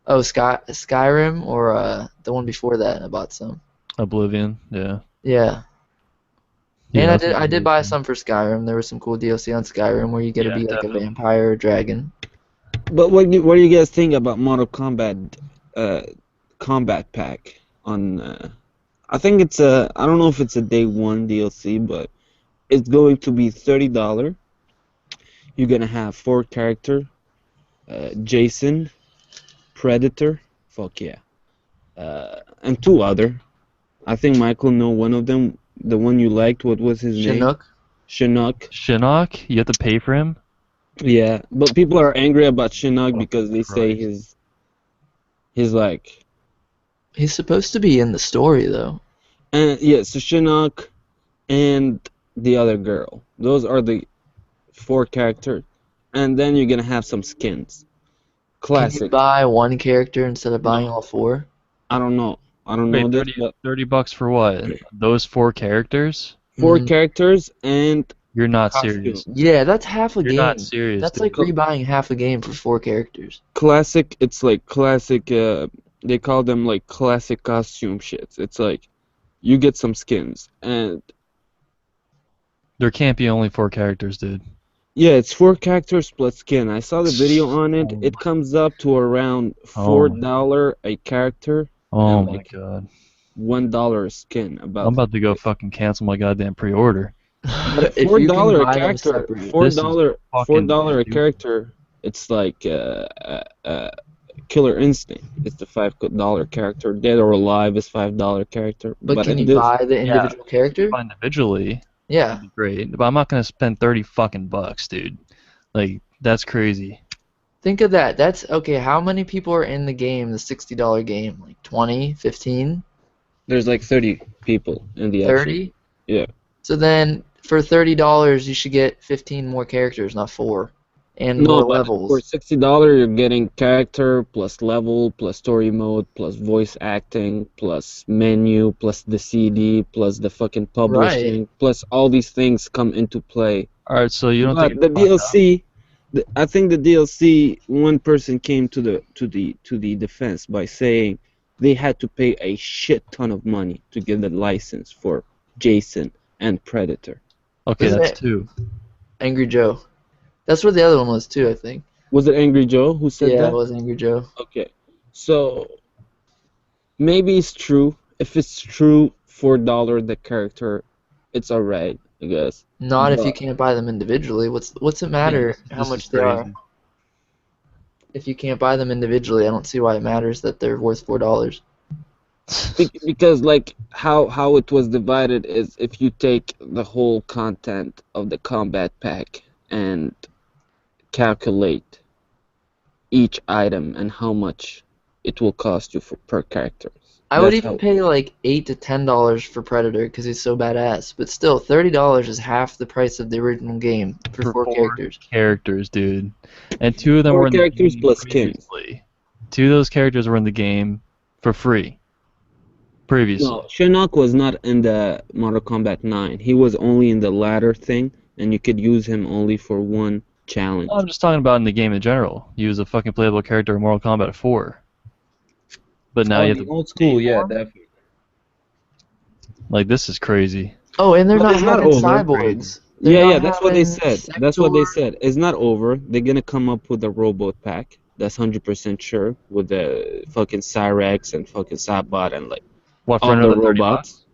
Oh, Skyrim or the one before that I bought some. Oblivion, yeah. Yeah. Yeah, And that's some I good did buy DLC. some for Skyrim. There was some cool DLC on Skyrim where you get to Yeah, be like a definitely. vampire or dragon. But what do you guys think about Mortal Kombat Combat Pack on? I think it's I don't know if it's a day one DLC, but it's going to be $30. You're gonna have 4 character, Jason, Predator, fuck yeah, and 2 other. I think Michael know one of them. The one you liked, what was his name? Chinook. Shinnok. Shinnok, you have to pay for him? Yeah, but people are angry about Shinnok because they say Christ. he's like, He's supposed to be in the story though. and yeah, so Shinnok and the other girl. Those are the 4 characters, and then you're gonna have some skins. Can you Classic. buy one character instead of buying No. all 4? I don't know. I don't know Wait, this, 30, but $30 for what? Those 4 characters? 4 Mhm. characters and You're not costume. serious. Yeah, that's half a You're game. not serious, That's dude. like rebuying half a game for 4 characters. Classic. It's like classic. They call them like classic costume shits. It's like you get some skins, and There can't be only 4 characters, dude. Yeah, it's 4 characters plus skin. I saw the video on it. Oh It comes up to around Oh $4 a character oh and my like god. $1 a skin. I'm About about to go like, fucking cancel my goddamn pre-order. but If four you can dollar a buy them character, separate. four This is dollar, four fucking dollar a stupid. character. It's like Killer Instinct. It's the $5 character. Dead or Alive is $5 character. But But can in you this, buy the Yeah, individual if you character? buy individually, Yeah. that'd be great. But I'm not gonna spend 30 fucking bucks, dude. Like, that's crazy. Think of that. That's okay. How many people are in the game, the $60 game? Like 20, 15, there's like 30 people in the actual. 30? Yeah. So then for $30, you should get 15 more characters, not 4. And No, more but for levels. $60, you're getting character plus level plus story mode plus voice acting plus menu plus the CD plus the fucking Right. publishing plus all these things come into play. Alright, so you don't think But it's the fucked up? DLC, I think the DLC, one person came to the defense by saying they had to pay a shit ton of money to get the license for Jason and Predator. Okay, Isn't that's it 2. Angry Joe? That's what the other one was too, I think. Was it Angry Joe who said Yeah, it that? was Angry Joe. Okay. So maybe it's true. If it's true, $4 the character, it's alright, I guess. Not if you But can't buy them individually. What's it matter how This is much they are? crazy. If you can't buy them individually, I don't see why it matters that they're worth $4. because like how it was divided is if you take the whole content of the combat pack and calculate each item and how much it will cost you for per character. I would That's even how. pay like $8 to $10 for Predator because he's so badass. But still, $30 is half the price of the original game for For 4 4 characters. characters, dude. And 2 of them Four were in the characters game plus skins. previously. 2 of those characters were in the game for free previously. No, Shinnok was not in the Mortal Kombat 9. He was only in the ladder thing, and you could use him only for one challenge. I'm just talking about in the game in general. He was a fucking playable character in Mortal Kombat 4. But now Oh, you have the to old school, pay yeah, for him? definitely. Like, this is crazy. Oh, and they're But not it's not having over. cyborgs. They're Yeah, not yeah, that's what they having said. That's what they Sector. said. It's not over. They're gonna come up with a robot pack. That's 100% sure with the fucking Cyrex and fucking Sabbot and like What, for all the another 30 robots.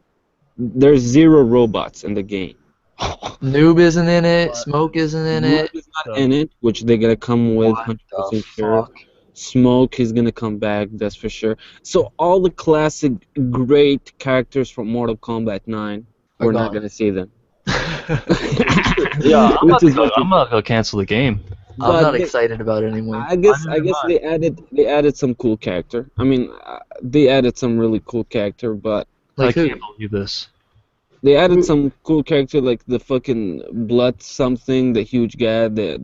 There's 0 robots in the game. bucks? Noob isn't in it. What Smoke isn't in Noob it. is not the, in it, which they're gonna come with what the 100% sure. fuck? Smoke is gonna come back, that's for sure. So all the classic great characters from Mortal Kombat 9, Are we're not gone. gonna see them. Yeah, Which is what I'm not gonna cancel the game. I'm but not they, excited about it anymore. I guess Neither am I. they added some cool character. I mean, they added some really cool character, but I Like who? can't believe this. they added some cool character like the fucking Blood something, the huge guy, the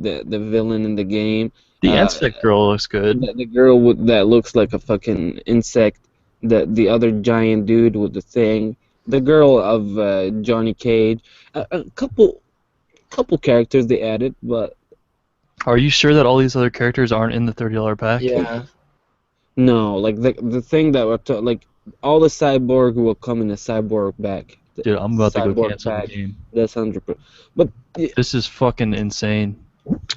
villain in the game. The Uh, insect girl looks good. the girl with that looks like a fucking insect. The other giant dude with the thing. The girl of Johnny Cage. A couple characters they added, but Are you sure that all these other characters aren't in the $30 pack? Yeah. no, like the thing that like all the cyborg will come in a cyborg bag. Dude, I'm about to go Cyborg cancel the pack. game. That's 100%. But This is fucking insane.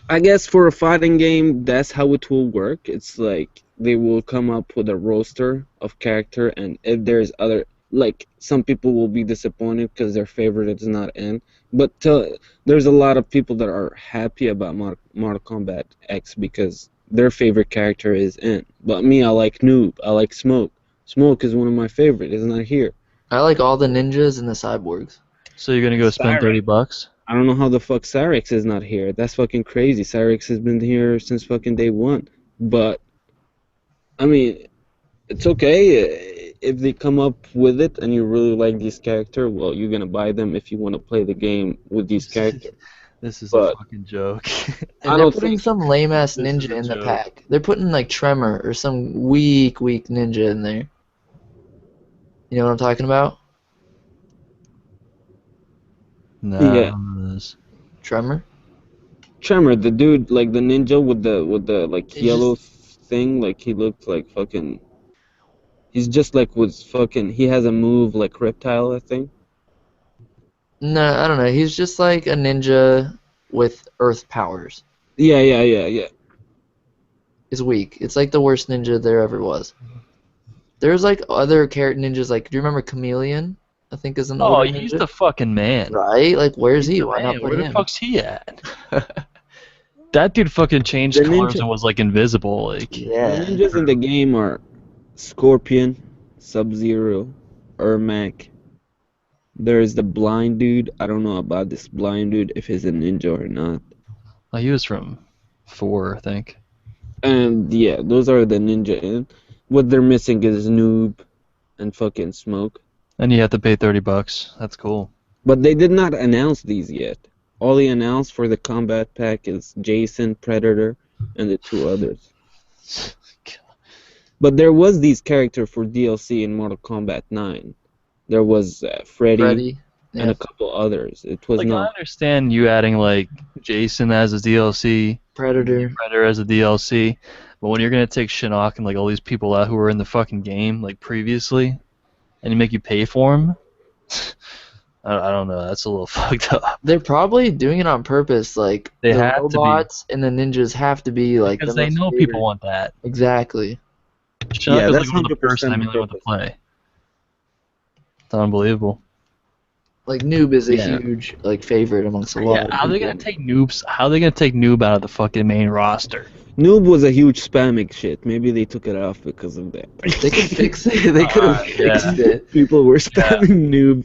I guess for a fighting game, that's how it will work. It's like they will come up with a roster of character, and if there's other, like some people will be disappointed because their favorite is not in. But there's a lot of people that are happy about Mortal Kombat X because their favorite character is in. But me, I like Noob. I like Smoke. Smoke is one of my favorite. It's not here. I like all the ninjas and the cyborgs. So you're gonna go spend Cyrex. 30 bucks? I don't know how the fuck Cyrex is not here. That's fucking crazy. Cyrex has been here since fucking day one. But I mean, it's okay if they come up with it and you really like this character. Well, you're gonna buy them if you want to play the game with these characters. This is But- a fucking joke. And I they're don't putting think- some lame ass This is ninja a in the joke. pack. They're putting like Tremor or some weak ninja in there. You know what I'm talking about? Nah, Yeah. I don't know this. Tremor? Tremor, the dude, like the ninja with the like He's yellow thing, like he looked like fucking. He's just like with fucking. He has a move like Reptile, I think. No, I don't know. He's just like a ninja with earth powers. Yeah. Is weak. It's like the worst ninja there ever was. There's like other character ninjas. Like, do you remember Chameleon? I think is an Oh, older he's ninja. the fucking man. Right? Like, where's He's he? the Why man. not put Where the him? fuck's he at? That dude fucking changed The colors ninja- and was like invisible. Like, The Yeah. ninjas in the game are Scorpion, Sub-Zero, Ermac. There's the blind dude. I don't know about this blind dude, if he's a ninja or not. oh, he was from 4, I think. And yeah, those are the ninja. And what they're missing is Noob and fucking Smoke. And you have to pay $30. That's cool. But they did not announce these yet. All they announced for the combat pack is Jason, Predator, and the 2 others. But there was these characters for DLC in Mortal Kombat 9. There was Freddy and Yeah. a couple others. It was Like, I not. understand you adding like Jason as a DLC, Predator. Predator as a DLC, but when you're gonna take Shinnok and like all these people out who were in the fucking game like previously, and you make you pay for them, I don't know. That's a little fucked up. They're probably doing it on purpose. Like, They the have to be. robots and the ninjas have to be like Because the they most know favored. people want that. Exactly. Shinnok Yeah, is that's like one of the first 100% emulators to purpose. play. It's unbelievable. Like, Noob is a Yeah. huge like favorite amongst a lot Yeah, of how are they people. gonna take noobs? How are they gonna take noob out of the fucking main roster? Noob was a huge spamming shit. Maybe they took it off because of that. They could fix it. They could have yeah. fixed it. People were spamming Noob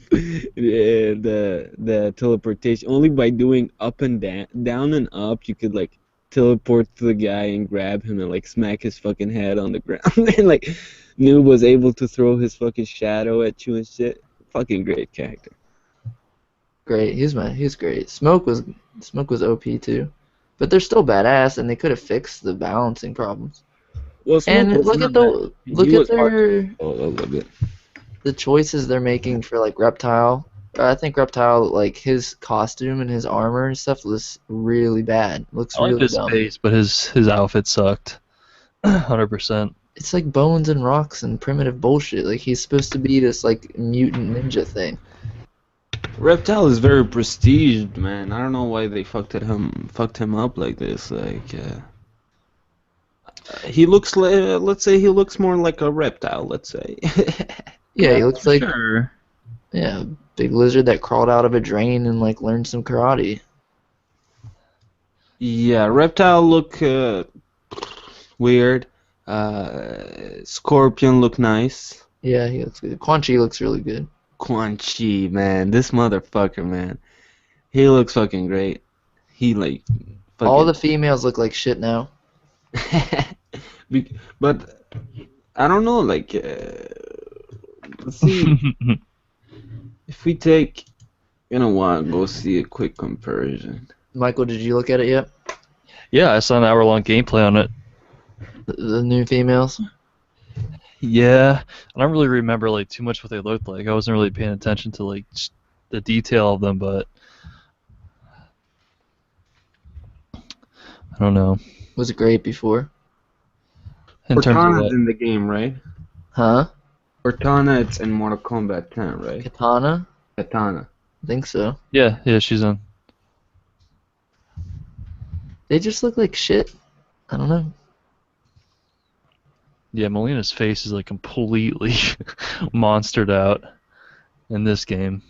the teleportation only by doing up and down and up. You could like teleport to the guy and grab him and like smack his fucking head on the ground. And like Noob was able to throw his fucking shadow at you and shit. Fucking great character. Great. He's great. Smoke was OP too, but they're still badass, and they could have fixed the balancing problems. Well, Smoke And was look not at the bad. look He at was hard their to control a little bit. the choices they're making for like Reptile. I think Reptile, like his costume and his armor and stuff, looks really bad. Looks I like really his dumb. face, but his outfit sucked. 100%. It's like bones and rocks and primitive bullshit. Like, he's supposed to be this like mutant ninja thing. Reptile is very prestiged, man. I don't know why they fucked him up like this. Like, he looks like, let's say he looks more like a reptile. Let's say. Yeah, he looks like Sure. a big lizard that crawled out of a drain and like learned some karate. Yeah, reptile look weird. Scorpion look nice. Yeah, he looks good. Quan Chi looks really good. Quan Chi, man, this motherfucker, man, he looks fucking great. He like fucking. All the females look like shit now. But I don't know, like, let's see. If we take, you know what, go see a quick comparison. Michael, did you look at it yet? Yeah, I saw an hour-long gameplay on it. The new females? Yeah, I don't really remember like too much what they looked like. I wasn't really paying attention to like the detail of them, but I don't know. Was great before. In terms of Cortana's what? in the game, right? Huh? Cortana, it's in Mortal Kombat 10, right? Katana? Katana. I think so. Yeah, she's in. They just look like shit. I don't know. Yeah, Molina's face is like completely monstered out in this game.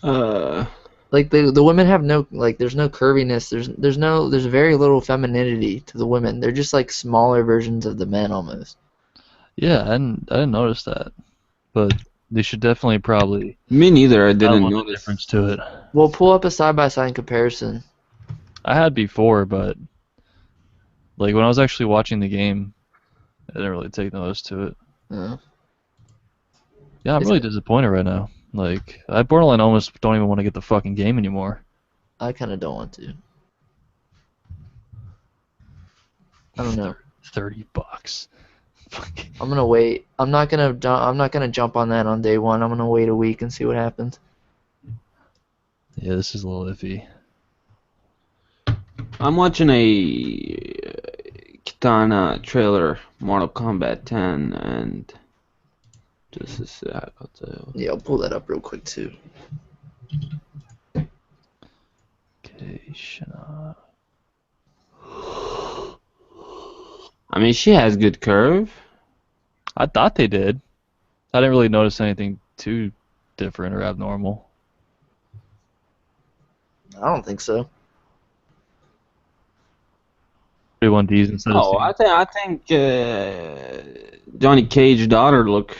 Like the women have no, like, there's no curviness. There's very little femininity to the women. They're just like smaller versions of the men almost. Yeah, I didn't notice that, but they should definitely probably Me neither, I add didn't one notice. difference to it. We'll pull up a side-by-side comparison. I had before, but like when I was actually watching the game, I didn't really take notice to it. Uh, Yeah, I'm Is really it- disappointed right now. Like, I borderline almost don't even want to get the fucking game anymore. I kind of don't want to. I don't know. $30. Fucking. I'm gonna wait. I'm not gonna jump on that on day one. I'm gonna wait a week and see what happens. Yeah, this is a little iffy. I'm watching a Katana trailer, Mortal Kombat 10, and just a sec, I'll tell you. Yeah, I'll pull that up real quick too. Shinnok. I mean, she has good curve. I thought they did. I didn't really notice anything too different or abnormal. I don't think so. 31Ds instead of Oh, C. I think Johnny Cage's daughter look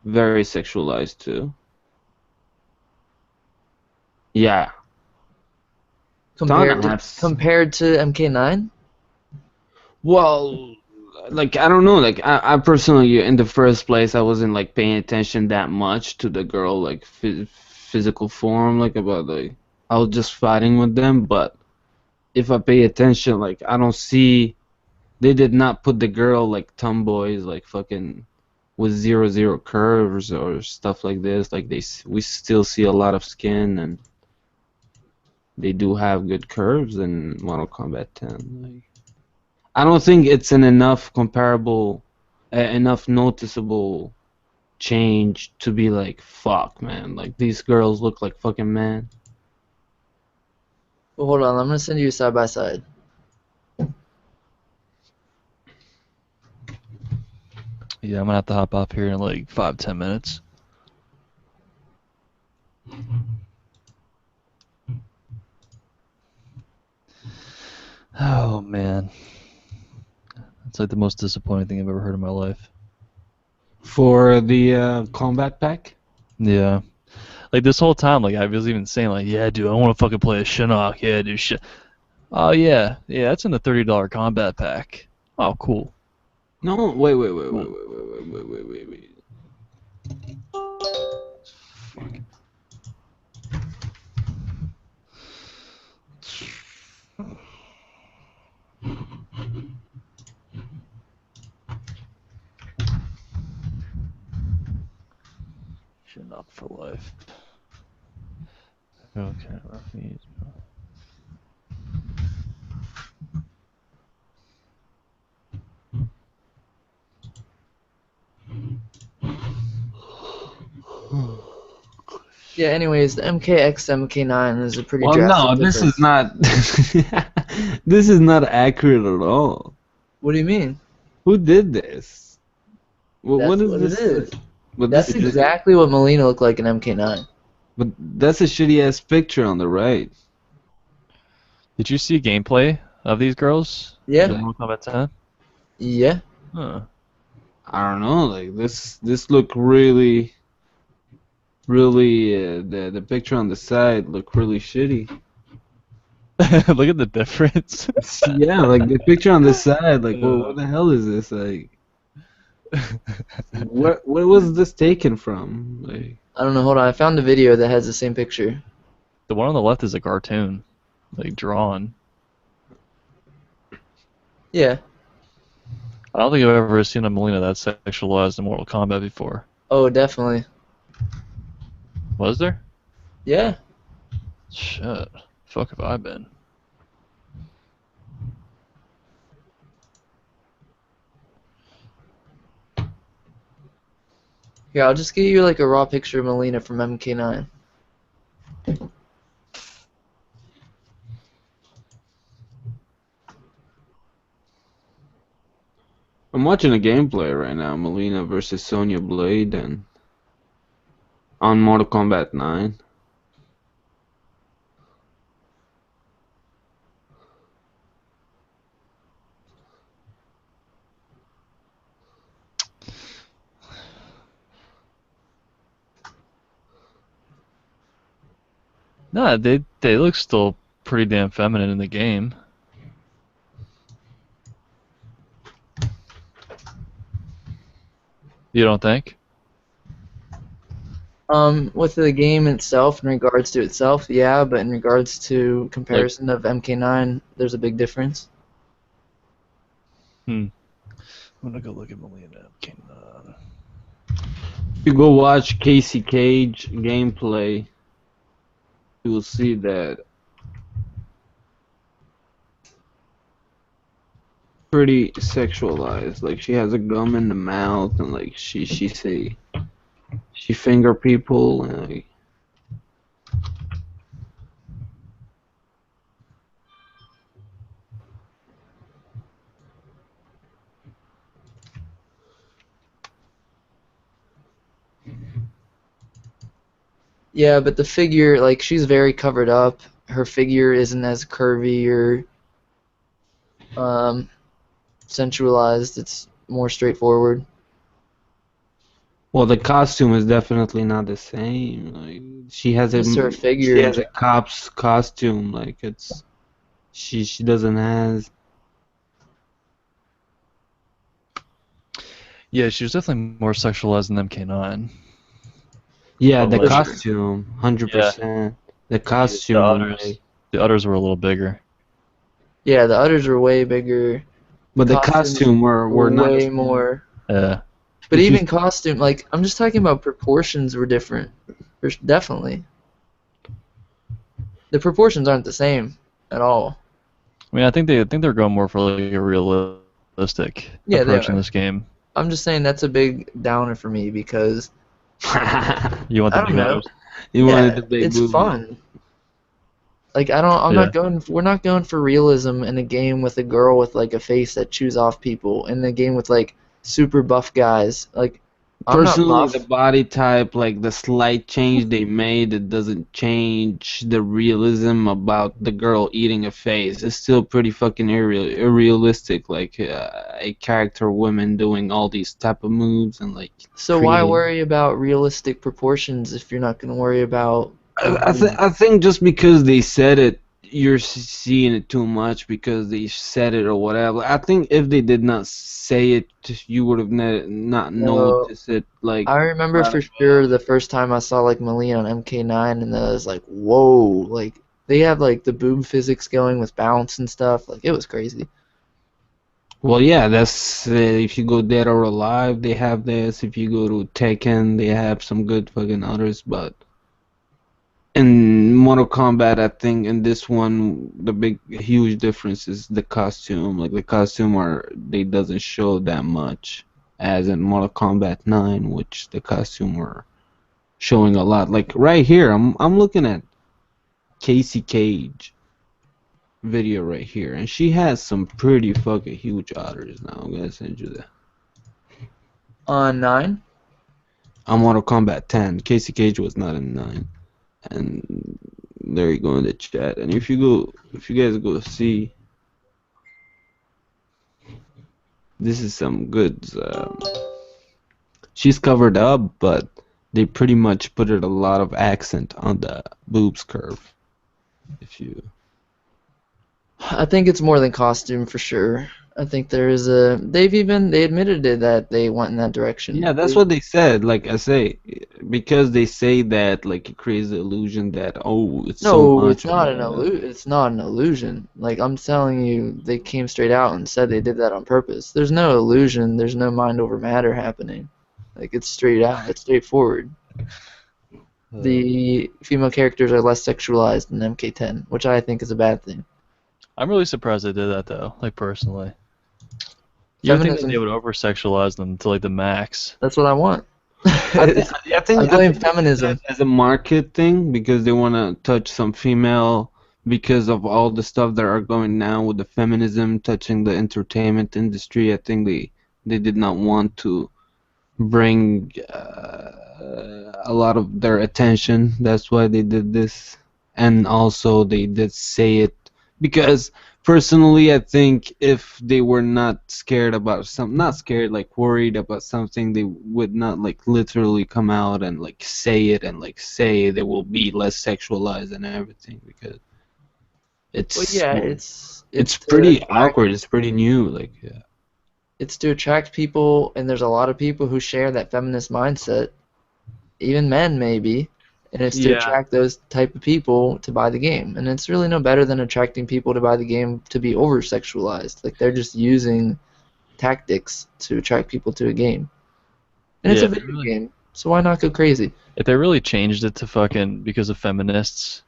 very sexualized too. Yeah. Compared Donna to has- compared to MK9? Well, like I don't know, like I personally in the first place I wasn't like paying attention that much to the girl like physical form like about like I was just fighting with them, but if I pay attention like I don't see they did not put the girl like tomboys like fucking with 0 curves or stuff like this like we still see a lot of skin and they do have good curves in Mortal Kombat 10 like I don't think it's an enough comparable, enough noticeable change to be like, fuck, man. Like these girls look like fucking man. Well, hold on, I'm gonna send you side by side. Yeah, I'm gonna have to hop off here in like 5-10 minutes. Oh man, it's like the most disappointing thing I've ever heard in my life. For the combat pack? Yeah, like this whole time, like I was even saying, like, yeah, dude, I want to fucking play a Shinnok. Yeah, dude, shit. Oh yeah, that's in the $30 combat pack. Oh, cool. No, wait. Shinnok for life. Okay, refuge. Yeah, anyways, the MKX MK9 is a pretty Well, drastic no, this difference. is not. This is not accurate at all. What do you mean? Who did this? What That's is what this? it is. But That's this is exactly what Melina looked like in MK9. But that's a shitty ass picture on the right. Did you see gameplay of these girls? Yeah. In Mortal Kombat 10? Yeah. Huh. I don't know, like this look really the picture on the side look really shitty. Look at the difference. Yeah, like the picture on the side, like what the hell is this? Like where was this taken from? Like I don't know, hold on. I found a video that has the same picture. The one on the left is a cartoon, like drawn. Yeah. I don't think I've ever seen a Melina that sexualized in Mortal Kombat before. Oh, definitely. Was there? Yeah. Shit. Fuck have I been? Here, I'll just get you like a raw picture of Melina from MK9. I'm watching a gameplay right now, Melina versus Sonya Blade and on Mortal Kombat 9. Nah, they look still pretty damn feminine in the game. You don't think? With the game itself, in regards to itself, yeah, but in regards to comparison of MK9, there's a big difference. I'm gonna go look at Melina. If you go watch Casey Cage gameplay, you will see that pretty sexualized. Like she has a gum in the mouth and like she finger people and like Yeah, but the figure, like, she's very covered up. Her figure isn't as curvy or um, sensualized. It's more straightforward. Well, the costume is definitely not the same. Like Just her she figure in has a general. cop's costume. Like it's she doesn't has. Yeah, she was definitely more sexualized than MK9. Yeah, But the like, costume, yeah, 100%. The the costume, udders, like, the udders were a little bigger. Yeah, the udders are way bigger. The but the costumes costume were were not the way same. more. Yeah. But If you even costume, like, I'm just talking about proportions were different. Definitely. The proportions aren't the same at all. I mean, I think they're going more for like a realistic Yeah, they approach in are. this game. I'm just saying that's a big downer for me because You want the I don't big know. udders? you wanted Yeah, the big it's boobies. fun. Like I don't I'm Yeah. not going we're not going for realism in a game with a girl with like a face that chews off people in a game with like super buff guys. Like I'm not Personally, the buff. body type, like the slight change they made, it doesn't change the realism about the girl eating a face. It's still pretty fucking irrealistic, like a character woman doing all these type of moves and like So why creating. worry about realistic proportions if you're not going to worry about the boobs? I think just because they said it, you're seeing it too much because they said it or whatever. I think if they did not say it, you would have not No, noticed it. Like, I remember right for sure the first time I saw like Malia on MK9 and I was like, whoa, like they have like the boob physics going with bounce and stuff. Like it was crazy. well, yeah, that's if you go Dead or Alive, they have this. If you go to Tekken, they have some good fucking others. But in Mortal Kombat, I think in this one, the big, huge difference is the costume. Like the costume they doesn't show that much as in Mortal Kombat 9, which the costume were showing a lot. Like right here, I'm looking at Casey Cage video right here, and she has some pretty fucking huge otters. Now I'm gonna send you that. On 9? On Mortal Kombat 10, Casey Cage was not in 9, and there you go in the chat. And if you guys go see, this is some goods. She's covered up, but they pretty much put it a lot of accent on the boobs curve. If you I think it's more than costume for sure. I think there is they admitted it that they went in that direction. Yeah, that's what they said. Like I say, because they say that, like it creates the illusion that it's so No, much or whatever. it's not an illusion. Like I'm telling you, they came straight out and said they did that on purpose. There's no illusion, there's no mind over matter happening. Like it's straight out, it's straightforward. The female characters are less sexualized in MK10, which I think is a bad thing. I'm really surprised they did that though. Like personally, you would think that Feminism, they would over-sexualize them to like the max. that's what I want. I I blame think feminism. as a market thing because they want to touch some female because of all the stuff that are going now with the feminism touching the entertainment industry. I think they did not want to bring a lot of their attention. That's why they did this, and also they did say it because personally, I think if they were not scared about not scared, like worried about something, they would not like literally come out and like say it and like say they will be less sexualized and everything because Well, it's yeah, it's to pretty attract awkward. It's pretty new. Like yeah. it's to attract people, and there's a lot of people who share that feminist mindset, even men maybe, and it's to Yeah. attract those type of people to buy the game. And it's really no better than attracting people to buy the game to be over sexualized. Like they're just using tactics to attract people to a game. And it's Yeah. a video game, so why not go crazy? If they really changed it to fucking because of feminists,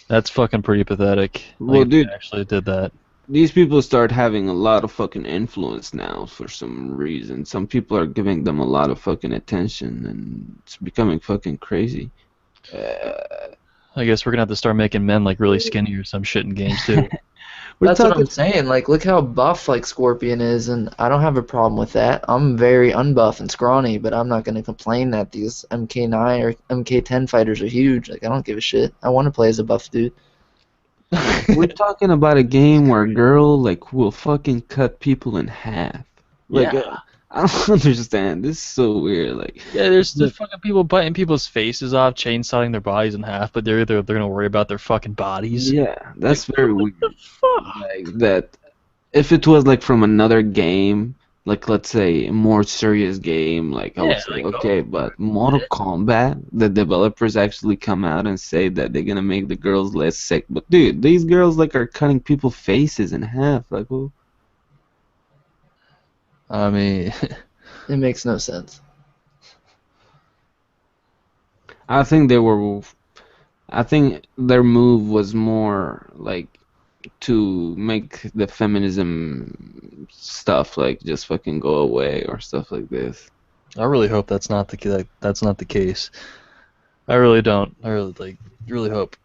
that's fucking pretty pathetic. Well, Like if they dude, actually did that. these people start having a lot of fucking influence now for some reason. Some people are giving them a lot of fucking attention, and it's becoming fucking crazy. I guess we're gonna have to start making men like really skinny or some shit in games too. We're That's what talking. I'm saying. Like, look how buff like Scorpion is, and I don't have a problem with that. I'm very unbuff and scrawny, but I'm not gonna complain that these MK9 or MK10 fighters are huge. Like, I don't give a shit. I want to play as a buff dude. We're talking about a game where a girl like will fucking cut people in half. Like, Yeah. I don't understand. This is so weird. Like, Yeah, there's fucking people biting people's faces off, chainsawing their bodies in half, but they're gonna worry about their fucking bodies. yeah, that's very weird. The fuck? Like that. If it was like from another game, like let's say a more serious game, like I would Yeah, say like, okay, but Mortal Kombat, the developers actually come out and say that they're gonna make the girls less sick. But dude, these girls like are cutting people's faces in half. Like, well, I mean, It makes no sense. I think they were. I think their move was more like to make the feminism stuff like just fucking go away or stuff like this. I really hope that's not the case. I really don't. I really hope.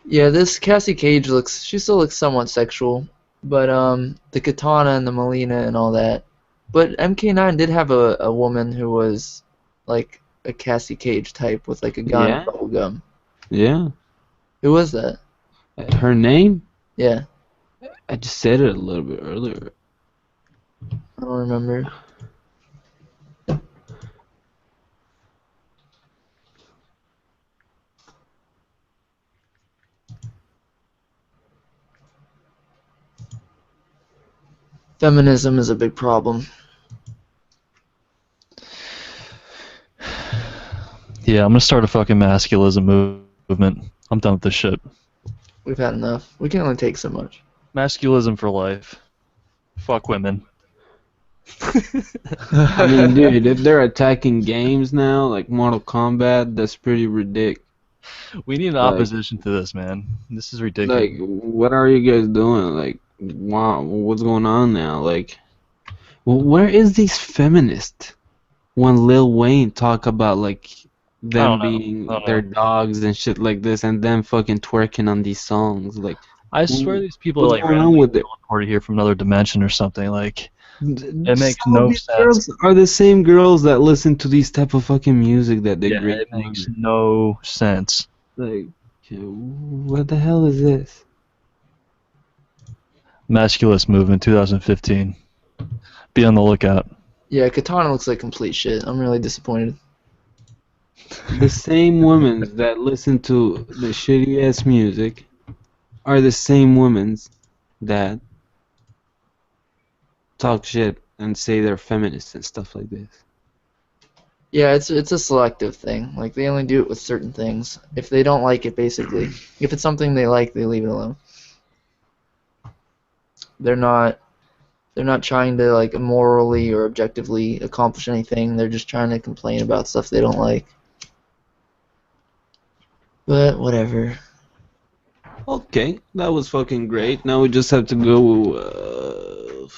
Yeah, this Cassie Cage she still looks somewhat sexual, but the katana and the Melina and all that. But MK9 did have a woman who was like a Cassie Cage type with like a gun Yeah? and bubble gum. Yeah. Who was that? Her name? Yeah, I just said it a little bit earlier. I don't remember. Feminism is a big problem. Yeah, I'm gonna start a fucking masculism movement. I'm done with this shit. We've had enough. We can only take so much. Masculism for life. Fuck women. I mean, dude, if they're attacking games now, like Mortal Kombat, that's pretty ridiculous. We need an Like- opposition to this, man. This is ridiculous. Like, what are you guys doing? Like, wow, what's going on now? Like, where is these feminists when Lil Wayne talk about like them don't know. being I don't their know. dogs and shit like this, and them fucking twerking on these songs? Like, I swear these people are what's like going on randomly with it? teleported here from another dimension or something. Like, it makes no sense. Girls are the same girls that listen to these type of fucking music that they yeah, great. it makes no sense. Like, what the hell is this? Masculist movement 2015. Be on the lookout. Yeah, Katana looks like complete shit. I'm really disappointed. The same women that listen to the shitty ass music are the same women that talk shit and say they're feminists and stuff like this. Yeah, it's a selective thing. Like they only do it with certain things. If they don't like it, basically, if it's something they like, they leave it alone. They're not trying to like morally or objectively accomplish anything. They're just trying to complain about stuff they don't like. But whatever. Okay, that was fucking great. Now we just have to go.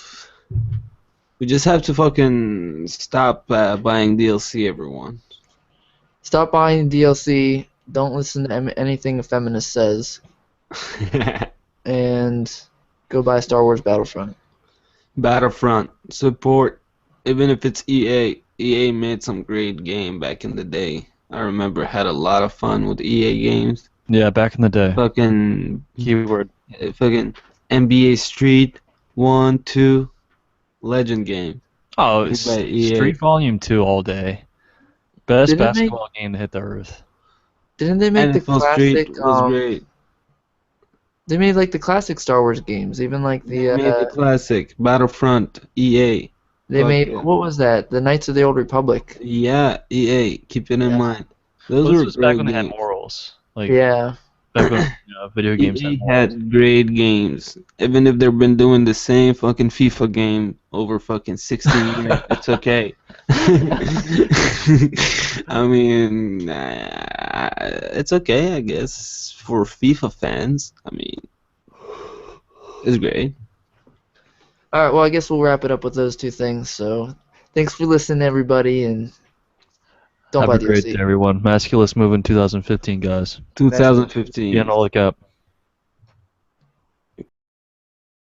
We just have to fucking stop buying DLC, everyone. Stop buying DLC. Don't listen to anything a feminist says, and go buy Star Wars Battlefront. Battlefront support, even if it's EA. EA made some great game back in the day. I remember had a lot of fun with EA games. Yeah, back in the day. Fucking Keyword. fucking NBA Street 1, 2, Legend game. Oh, Made by EA. Street Volume 2 all day. Best Didn't they- basketball game to hit the earth. Didn't they make the NFL classic? Street was great. They made like the classic Star Wars games, even like They the. made the classic Battlefront, EA. They fuck made yeah. what was that? The Knights of the Old Republic. Yeah, EA. Keep it in Yeah. mind. Those Well, were this was back great when they had games. morals. Like, Yeah. back when video games EA had morals. had great games. Even if they've been doing the same fucking FIFA game over fucking 16 years, it's okay. I mean, it's okay, I guess, for FIFA fans. I mean, it's great. All right. Well, I guess we'll wrap it up with those two things. So, thanks for listening, everybody, and don't Have buy a great DLC. day, everyone. Masculist movement 2015, guys. 2015. Be on the lookout.